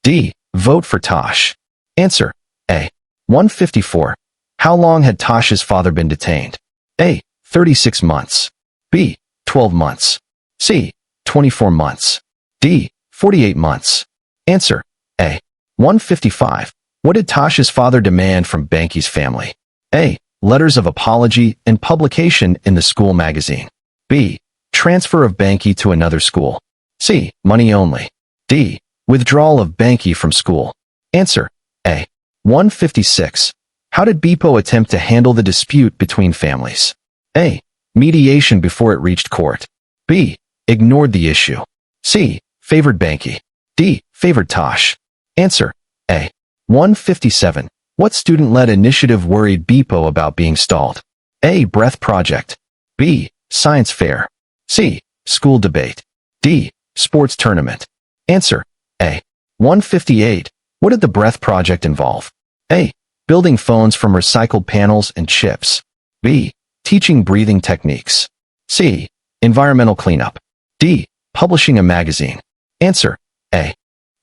D. Vote for Tosh. Answer. A. 154. How long had Tosh's father been detained? A. 36 months. B. 12 months. C. 24 months. D. 48 months. Answer. A. 155. What did Tosh's father demand from Banky's family? A. Letters of apology and publication in the school magazine. B. Transfer of Banky to another school. C. Money only. D. Withdrawal of Banky from school. Answer. A. 156. How did Bipo attempt to handle the dispute between families? A. Mediation before it reached court. B. Ignored the issue. C. Favored Banky. D. Favored Tosh. Answer. A. 157. What student-led initiative worried Bipo about being stalled? A. Breath Project. B. Science Fair. C. School Debate. D. Sports Tournament. Answer. A. 158. What did the Breath Project involve? A. Building phones from recycled panels and chips. B. Teaching breathing techniques. C. Environmental cleanup. D. Publishing a magazine. Answer. A.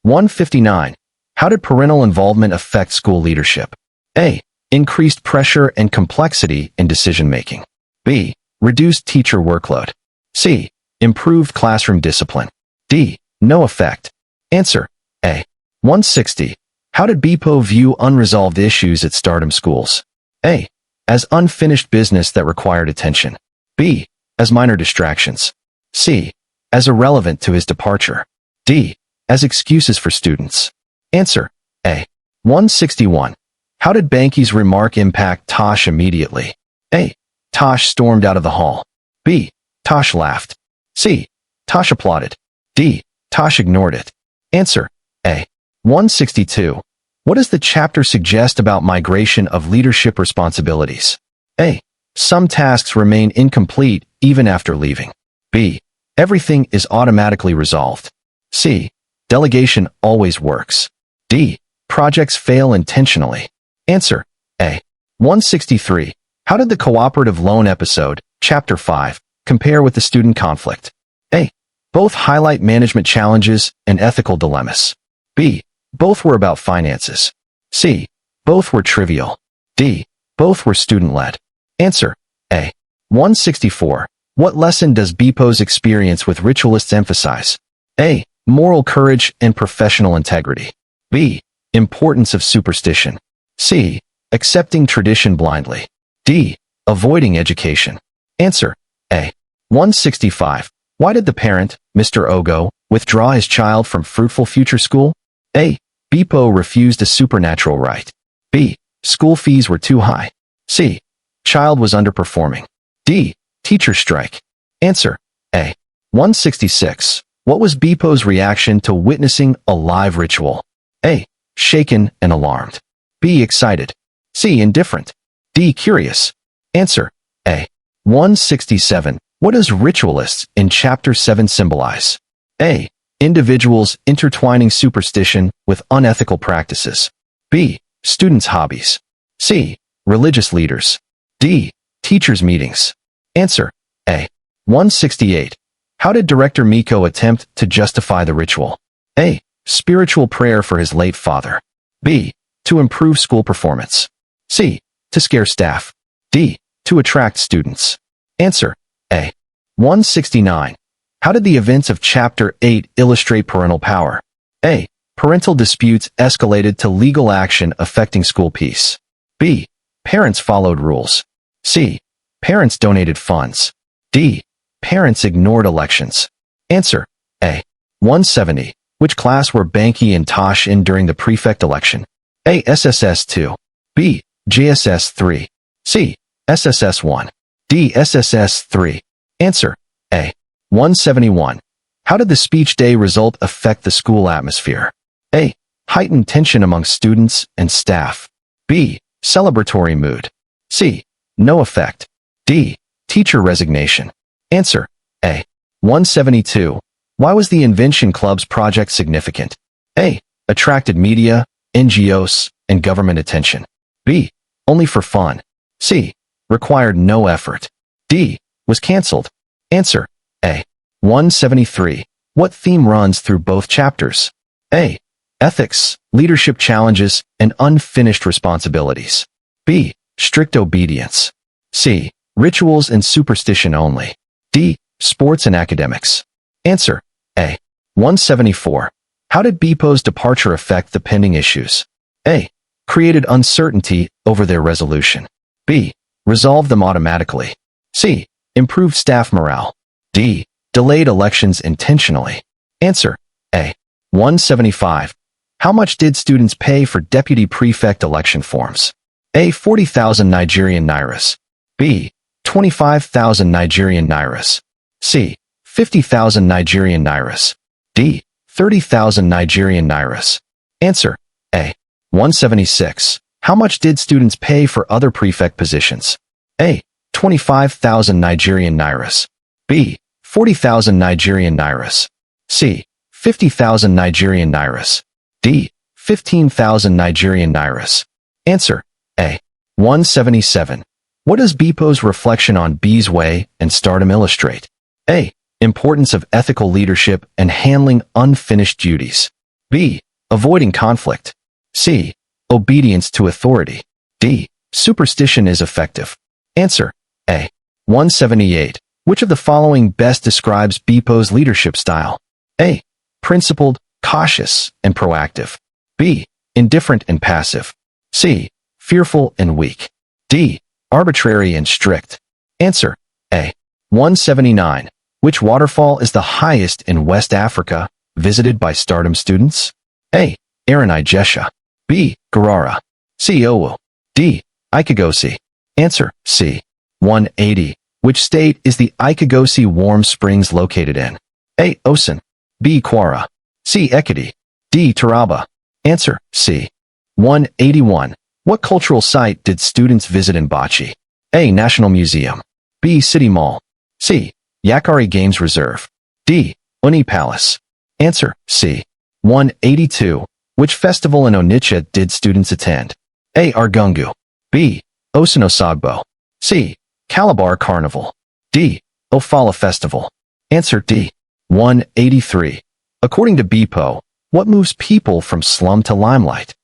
159. How did parental involvement affect school leadership? A. Increased pressure and complexity in decision-making. B. Reduced teacher workload. C. Improved classroom discipline. D. No effect. Answer. A. 160. How did Bipo view unresolved issues at Stardom schools? A. As unfinished business that required attention. B. As minor distractions. C. As irrelevant to his departure. D. As excuses for students. Answer. A. 161. How did Banky's remark impact Tosh immediately? A. Tosh stormed out of the hall. B. Tosh laughed. C. Tosh applauded. D. Tosh ignored it. Answer. A. 162. What does the chapter suggest about migration of leadership responsibilities? A. Some tasks remain incomplete even after leaving. B. Everything is automatically resolved. C. Delegation always works. D. Projects fail intentionally. Answer. A. 163. How did the cooperative loan episode, Chapter 5, compare with the student conflict? A. Both highlight management challenges and ethical dilemmas. B. Both were about finances. C. Both were trivial. D. Both were student-led. Answer. A. 164. What lesson does Bipo's experience with ritualists emphasize? A. Moral courage and professional integrity. B. Importance of superstition. C. Accepting tradition blindly. D. Avoiding education. Answer. A. 165. Why did the parent, Mr. Ogo, withdraw his child from fruitful future school? A. Bipo refused a supernatural right. B. School fees were too high. C. Child was underperforming. D. Teacher strike. Answer. A. 166. What was Bipo's reaction to witnessing a live ritual? A. Shaken and alarmed. B. Excited. C. Indifferent. D. Curious. Answer. A. 167. What does ritualists in Chapter 7 symbolize? A. Individuals intertwining superstition with unethical practices. B. Students' hobbies. C. Religious leaders. D. Teachers' meetings. Answer. A. 168. How did Director Miko attempt to justify the ritual? A. Spiritual prayer for his late father. B. To improve school performance. C. To scare staff. D. To attract students. Answer. A. 169. How did the events of Chapter 8 illustrate parental power? A. Parental disputes escalated to legal action affecting school peace. B. Parents followed rules. C. Parents donated funds. D. Parents ignored elections. Answer. A. 170. Which class were Banky and Tosh in during the prefect election? A. SSS 2. B. JSS 3. C. SSS 1. D. SSS 3. Answer. A. 171. How did the speech day result affect the school atmosphere? A. Heightened tension among students and staff. B. Celebratory mood. C. No effect. D. Teacher resignation. Answer. A. 172. Why was the Invention Club's project significant? A. Attracted media, NGOs, and government attention. B. Only for fun. C. Required no effort. D. Was cancelled. Answer. A. 173. What theme runs through both chapters? A. Ethics, leadership challenges, and unfinished responsibilities. B. Strict obedience. C. Rituals and superstition only. D. Sports and academics. Answer. A. 174. How did Bepo's departure affect the pending issues? A. Created uncertainty over their resolution. B. Resolved them automatically. C. Improved staff morale. D. Delayed elections intentionally. Answer. A. 175. How much did students pay for deputy prefect election forms? A. 40,000 Nigerian nairas. B. 25,000 Nigerian nairas. C. 50,000 Nigerian nairas. D. 30,000 Nigerian nairas. Answer. A. 176. How much did students pay for other prefect positions? A. 25,000 Nigerian nairas. B. 40,000 Nigerian nairas. C. 50,000 Nigerian nairas. D. 15,000 Nigerian nairas. Answer. A. 177. What does Bepo's reflection on B's way and stardom illustrate? A. Importance of ethical leadership and handling unfinished duties. B. Avoiding conflict. C. Obedience to authority. D. Superstition is effective. Answer. A. 178. Which of the following best describes Bepo's leadership style? A. Principled, cautious, and proactive. B. Indifferent and passive. C. Fearful and weak. D. Arbitrary and strict. Answer. A. 179. Which waterfall is the highest in West Africa, visited by stardom students? A. Aranigesha. B. Garara. C. Owo. D. Ikegosi. Answer. C. 180. Which state is the Ikegosi Warm Springs located in? A. Osun. B. Kwara. C. Ekiti. D. Taraba. Answer. C. 181. What cultural site did students visit in Bauchi? A. National Museum. B. City Mall. C. Yakari Games Reserve. D. Uni Palace. Answer. C. 182. Which festival in Onitsha did students attend? A. Argungu. B. Osunosogbo. C. Calabar Carnival. D. Ofala Festival. Answer. D. 183. According to Bepo, what moves people from slum to limelight?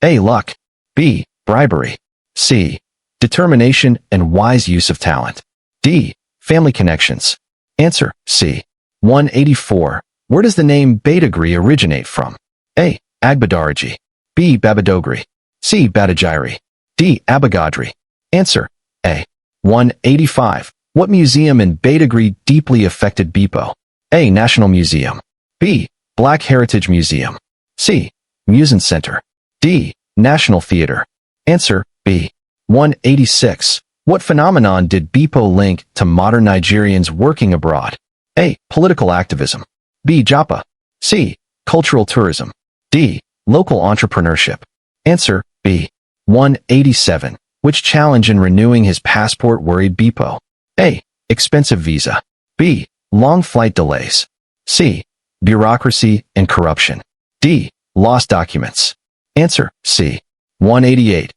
A. Luck. B. Bribery. C. Determination and wise use of talent. D. Family connections. Answer. C. 184. Where does the name Badagry originate from? A. Agbadaraji. B. Babadogri. C. Badajiri. D. Abagadri. Answer. A. 185. What museum in Badagry deeply affected Bepo? A. National Museum. B. Black Heritage Museum. C. Museum Center. D. National Theater. Answer. B. 186. What phenomenon did Bepo link to modern Nigerians working abroad? A. Political activism. B. Japa. C. Cultural tourism. D. Local entrepreneurship. Answer. B. 187. Which challenge in renewing his passport worried Bepo? A. Expensive visa. B. Long flight delays. C. Bureaucracy and corruption. D. Lost documents. Answer. C. 188.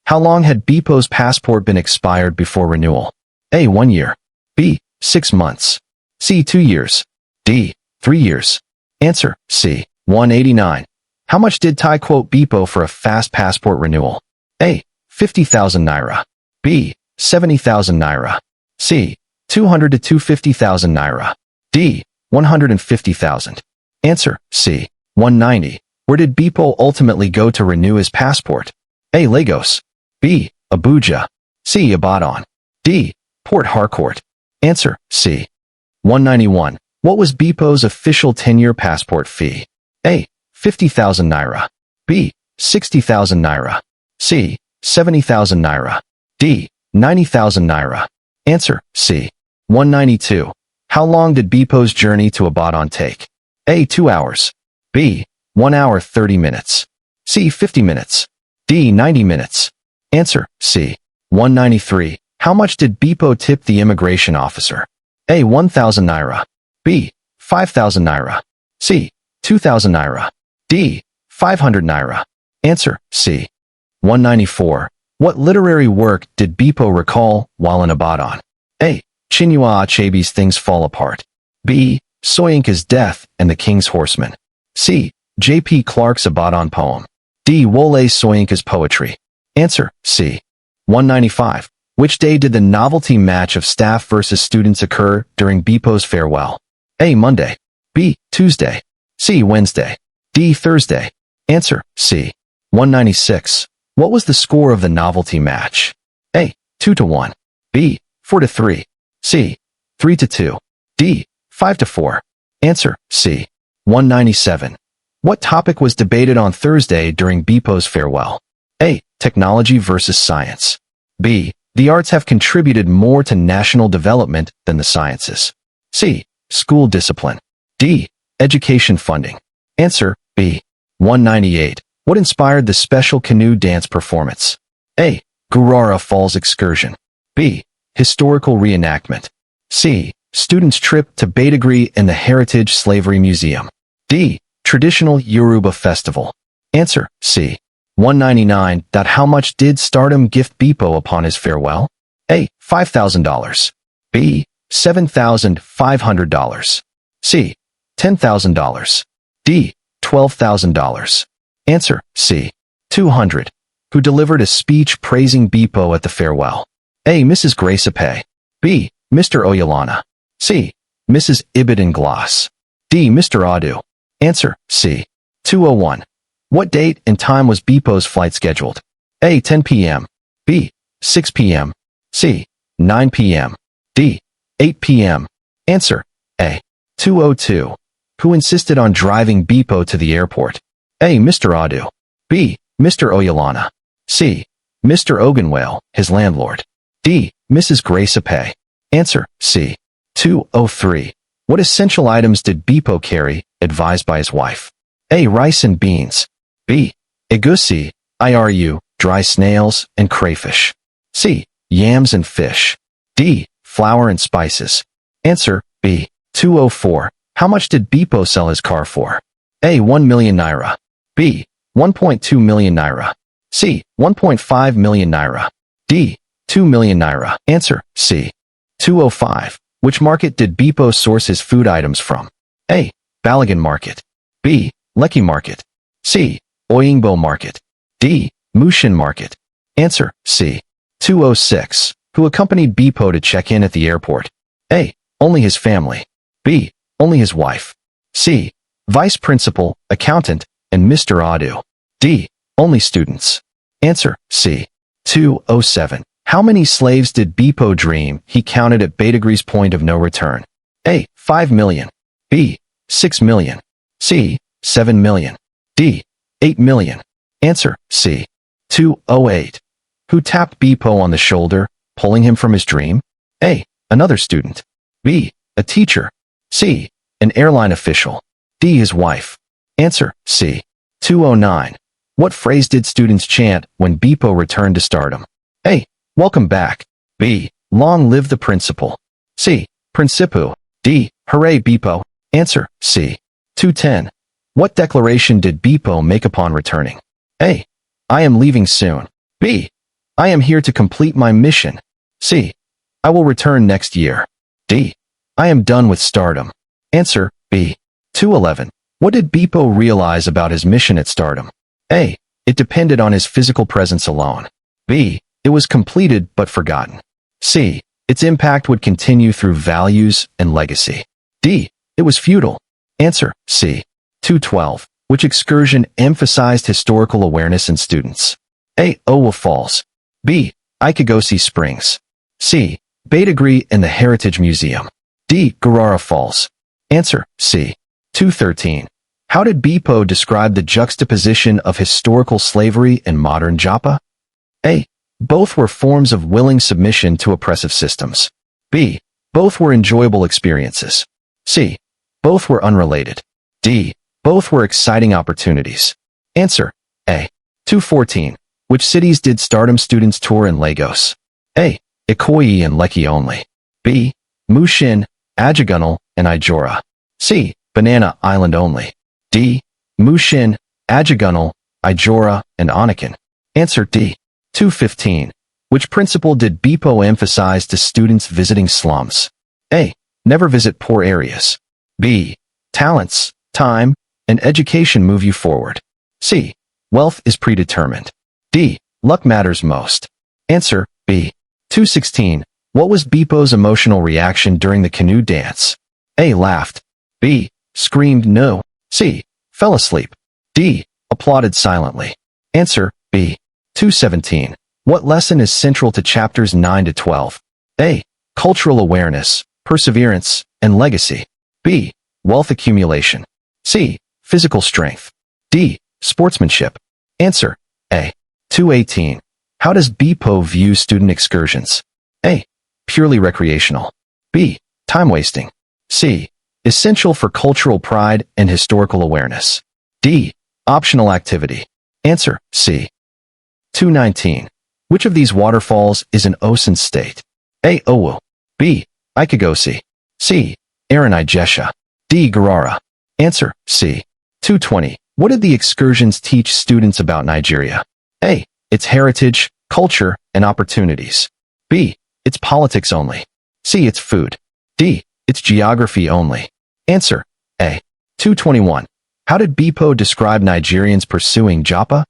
How long had Bepo's passport been expired before renewal? A. 1 year. B. 6 months. C. 2 years. D. 3 years. Answer. C. 189. How much did Tai quote Bepo for a fast passport renewal? A. 50,000 naira. B. 70,000 naira. C. 200 to 250,000 naira. D. 150,000. Answer. C. 190. Where did Bepo ultimately go to renew his passport? A. Lagos. B. Abuja. C. Ibadan. D. Port Harcourt. Answer. C. 191. What was Bepo's official 10-year passport fee? A. 50,000 naira. B. 60,000 naira. C. 70,000 naira. D. 90,000 naira. Answer. C. 192. How long did Bepo's journey to Ibadan take? A. 2 hours. B. 1 hour 30 minutes. C. 50 minutes. D. 90 minutes. Answer. C. 193. How much did Bepo tip the immigration officer? A. 1,000 naira. B. 5,000 naira. C. 2,000 naira. D. 500 naira. Answer C. 194. What literary work did Bipo recall while in Ibadan? A. Chinua Achebe's Things Fall Apart. B. Soyinka's Death and the King's Horseman. C. J.P. Clark's Ibadan poem. D. Wole Soyinka's poetry. Answer C. 195. Which day did the novelty match of staff versus students occur during Bipo's farewell? A. Monday. B. Tuesday. C. Wednesday. D. Thursday. Answer C. 196. What was the score of the novelty match? A. 2-1. B. 4-3. C. 3-2. D. 5-4. Answer C. 197. What topic was debated on Thursday during Bipo's farewell? A. Technology versus science. B. The arts have contributed more to national development than the sciences. C. School discipline. D. Education funding. Answer B. 198. What inspired the special canoe dance performance? A. Gurara Falls excursion. B. Historical reenactment. C. Students' trip to Badagry and the Heritage Slavery Museum. D. Traditional Yoruba festival. Answer C. 199. How much did Stardom gift Bipo upon his farewell? A. $5,000. B. $7,500. C. $10,000. D. $12,000. Answer C. 200. Who delivered a speech praising Bipo at the farewell? A. Mrs. Grace Apey. B. Mr. Oyalana. C. Mrs. Ibidin Gloss. D. Mr. Adu. Answer C. 201. What date and time was Bipo's flight scheduled? A. 10 p.m. B. 6 p.m. C. 9 p.m. D. 8 p.m. Answer A. 202. Who insisted on driving Bipo to the airport? A. Mr. Adu. B. Mr. Oyalana. C. Mr. Ogunwale, his landlord. D. Mrs. Grace Apey. Answer C. 203. What essential items did Bipo carry, advised by his wife? A. Rice and beans. B. Egusi, IRU, dry snails and crayfish. C. Yams and fish. D. Flour and spices. Answer B. 204. How much did Bipo sell his car for? A. 1 million naira. B. 1.2 million naira. C. 1.5 million naira. D. 2 million naira. Answer C. 205. Which market did Bipo source his food items from? A. Balagan Market. B. Lekki Market. C. Oyingbo Market. D. Mushin Market. Answer C. 206. Who accompanied Bipo to check in at the airport? A. Only his family. B. Only his wife. C. Vice Principal, Accountant, and Mr. Adu. D. Only students. Answer C. 207. How many slaves did Bipo dream he counted at Badagry's point of no return? A. 5 million. B. 6 million. C. 7 million. D. 8 million. Answer C. 208. Who tapped Bipo on the shoulder, pulling him from his dream? A. Another student. B. A teacher. C. An airline official. D. His wife. Answer C. 209. What phrase did students chant when Bipo returned to stardom? A. Welcome back. B. Long live the principal. C. Principu. D. Hooray Bipo. Answer C. 210. What declaration did Bipo make upon returning? A. I am leaving soon. B. I am here to complete my mission. C. I will return next year. D. I am done with stardom. Answer B. 211. What did Bipo realize about his mission at stardom? A. It depended on his physical presence alone. B. It was completed but forgotten. C. Its impact would continue through values and legacy. D. It was futile. Answer C. 212. Which excursion emphasized historical awareness in students? A. Owa Falls. B. Ikegosi Springs. C. Badagry and the Heritage Museum. D. Gurara Falls. Answer C. 213. How did Bipo describe the juxtaposition of historical slavery and modern Japa? A. Both were forms of willing submission to oppressive systems. B. Both were enjoyable experiences. C. Both were unrelated. D. Both were exciting opportunities. Answer A. 214. Which cities did Stardom students tour in Lagos? A. Ikoyi and Lekki only. B. Mushin, Ajagunle, and Ijora. C. Banana Island only. D. Mushin, Ajagunal, Ijora, and Anakin. Answer D. 215. Which principle did Bepo emphasize to students visiting slums? A. Never visit poor areas. B. Talents, time, and education move you forward. C. Wealth is predetermined. D. Luck matters most. Answer B. 216. What was Bepo's emotional reaction during the canoe dance? A. Laughed. B. Screamed no. C. Fell asleep. D. Applauded silently. Answer B. 217. What lesson is central to chapters 9 to 12? A. Cultural awareness, perseverance, and legacy. B. Wealth accumulation. C. Physical strength. D. Sportsmanship. Answer A. 218. How does Bepo view student excursions? A. Purely recreational. B. Time wasting. C. Essential for cultural pride and historical awareness. D. Optional activity. Answer C. 219. Which of these waterfalls is an ocean state? A. Owo. B. Ikagosi. C. Aranijesha. D. Garara. Answer C. 220. What did the excursions teach students about Nigeria? A. Its heritage, culture, and opportunities. B. Its politics only. C. Its food. D. Its geography only. Answer A. 221. How did Bepo describe Nigerians pursuing Japa?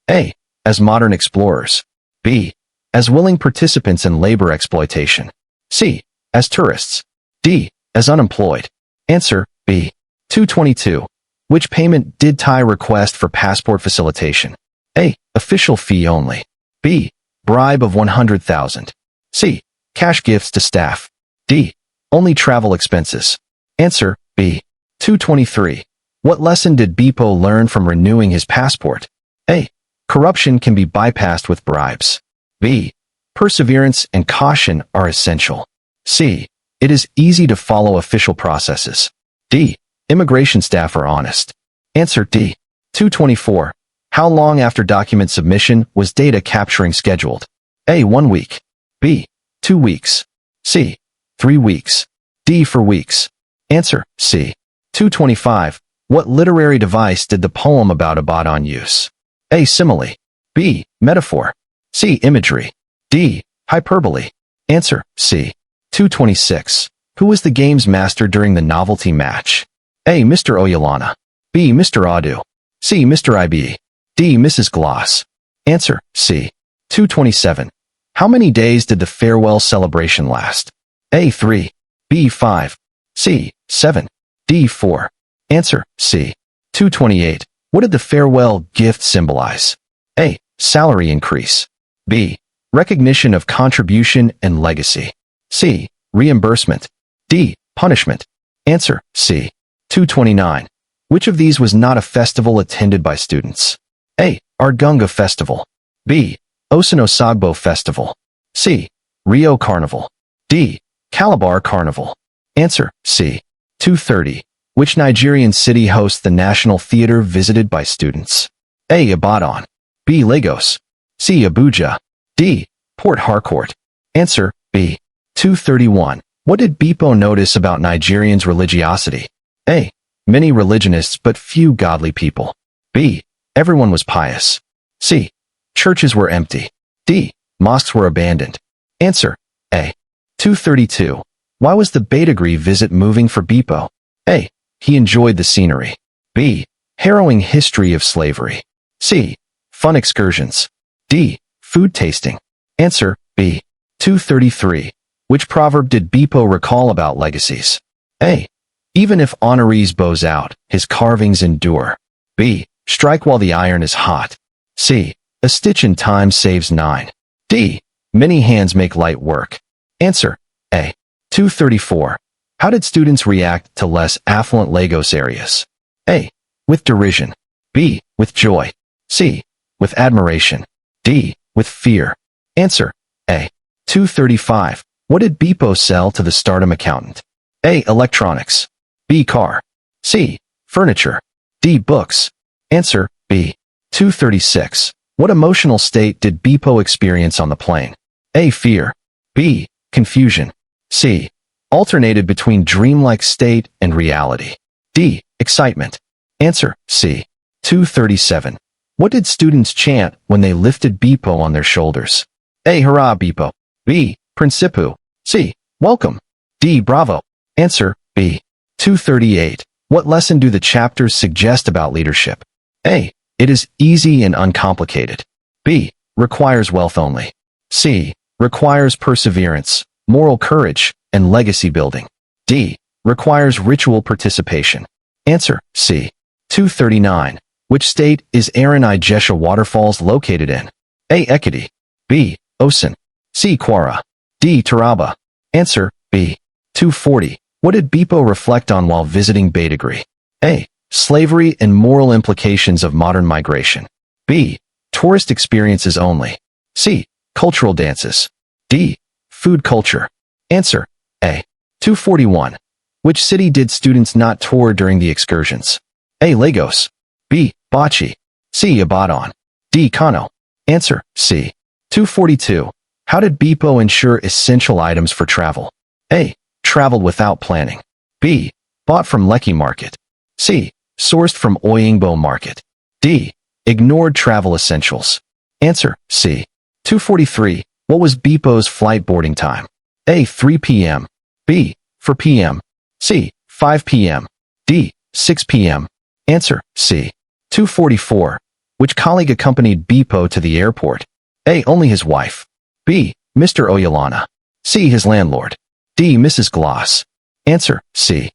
A. As modern explorers. B. As willing participants in labor exploitation. C. As tourists. D. As unemployed. Answer B. 222. Which payment did Tai request for passport facilitation? A. Official fee only. B. Bribe of 100,000. C. Cash gifts to staff. D. Only travel expenses. Answer B. 223. What lesson did Bepo learn from renewing his passport? A. Corruption can be bypassed with bribes. B. Perseverance and caution are essential. C. It is easy to follow official processes. D. Immigration staff are honest. Answer D. 224. How long after document submission was data capturing scheduled? A. 1 week. B. 2 weeks. C. 3 weeks. D. For weeks. Answer C. 225. What literary device did the poem about Abaddon use? A. Simile. B. Metaphor. C. Imagery. D. Hyperbole. Answer C. 226. Who was the game's master during the novelty match? A. Mr. Oyalana. B. Mr. Adu. C. Mr. IB. D. Mrs. Gloss. Answer C. 227. How many days did the farewell celebration last? A. 3. B. 5. C. 7. D. 4. Answer C. 228. What did the farewell gift symbolize? A. Salary increase. B. Recognition of contribution and legacy. C. Reimbursement. D. Punishment. Answer C. 229. Which of these was not a festival attended by students? A. Argunga Festival. B. Osunosogbo Festival. C. Rio Carnival. D. Calabar Carnival. Answer C. 230. Which Nigerian city hosts the National Theater visited by students? A. Ibadan. B. Lagos. C. Abuja. D. Port Harcourt. Answer B. 231. What did Bepo notice about Nigerians' religiosity? A. Many religionists but few godly people. B. Everyone was pious. C. Churches were empty. D. Mosques were abandoned. Answer A. 232. Why was the Badagry visit moving for Bepo? A. He enjoyed the scenery. B. Harrowing history of slavery. C. Fun excursions. D. Food tasting. Answer B. 233. Which proverb did Bepo recall about legacies? A. Even if honorees bows out, his carvings endure. B. Strike while the iron is hot. C. A stitch in time saves 9. D. Many hands make light work. Answer A. 234. How did students react to less affluent Lagos areas? A. With derision. B. With joy. C. With admiration. D. With fear. Answer A. 235. What did Bepo sell to the stardom accountant? A. Electronics. B. Car. C. Furniture. D. Books. Answer B. 236. What emotional state did Bepo experience on the plane? A. Fear. B. Confusion. C. Alternated between dreamlike state and reality. D. Excitement. Answer, C. 237. What did students chant when they lifted Bipo on their shoulders? A. Hurrah, Bipo. B. Principu. C. Welcome. D. Bravo. Answer, B. 238. What lesson do the chapters suggest about leadership? A. It is easy and uncomplicated. B. Requires wealth only. C. Requires perseverance, moral courage, and legacy building. D. Requires ritual participation. Answer, C. 239. Which state is Aaron Ijesha Waterfalls located in? A. Ekiti. B. Osun. C. Kwara. D. Taraba. Answer, B. 240. What did Bipo reflect on while visiting Badagry? A. Slavery and moral implications of modern migration. B. Tourist experiences only. C. Cultural dances. D. Food culture. Answer, A. 241. Which city did students not tour during the excursions? A. Lagos. B. Bauchi. C. Ibadan. D. Kano. Answer, C. 242. How did Bipo ensure essential items for travel? A. Traveled without planning. B. Bought from Lekki Market. C. Sourced from Oyingbo Market. D. Ignored travel essentials. Answer, C. 243. What was Bipo's flight boarding time? A. 3 p.m. B. 4 p.m. C. 5 p.m. D. 6 p.m. Answer, C. 244. Which colleague accompanied Bipo to the airport? A. Only his wife. B. Mr. Oyalana. C. His landlord. D. Mrs. Gloss. Answer, C.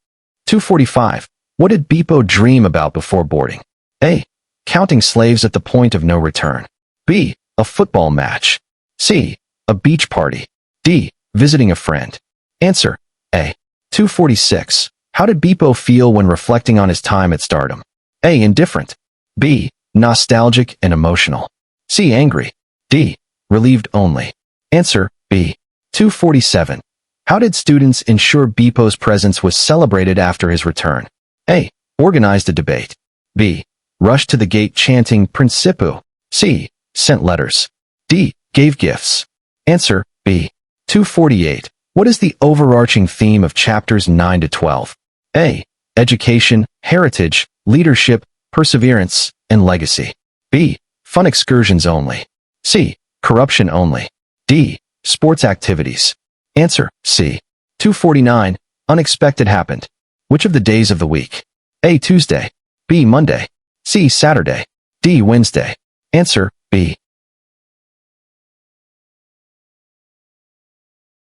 245. What did Bipo dream about before boarding? A. Counting slaves at the point of no return. B. A football match. C. A beach party. D. Visiting a friend. Answer, A. 246. How did Bipo feel when reflecting on his time at Stardom? A. Indifferent. B. Nostalgic and emotional. C. Angry. D. Relieved only. Answer, B. 247. How did students ensure Bipo's presence was celebrated after his return? A. Organized a debate. B. Rushed to the gate chanting Principu. C. Sent letters. D. Gave gifts. Answer, B. 248. What is the overarching theme of chapters 9 to 12? A. Education, heritage, leadership, perseverance, and legacy. B. Fun excursions only. C. Corruption only. D. Sports activities. Answer, C. 249. Unexpected happened. Which of the days of the week? A. Tuesday. B. Monday. C. Saturday. D. Wednesday. Answer, B.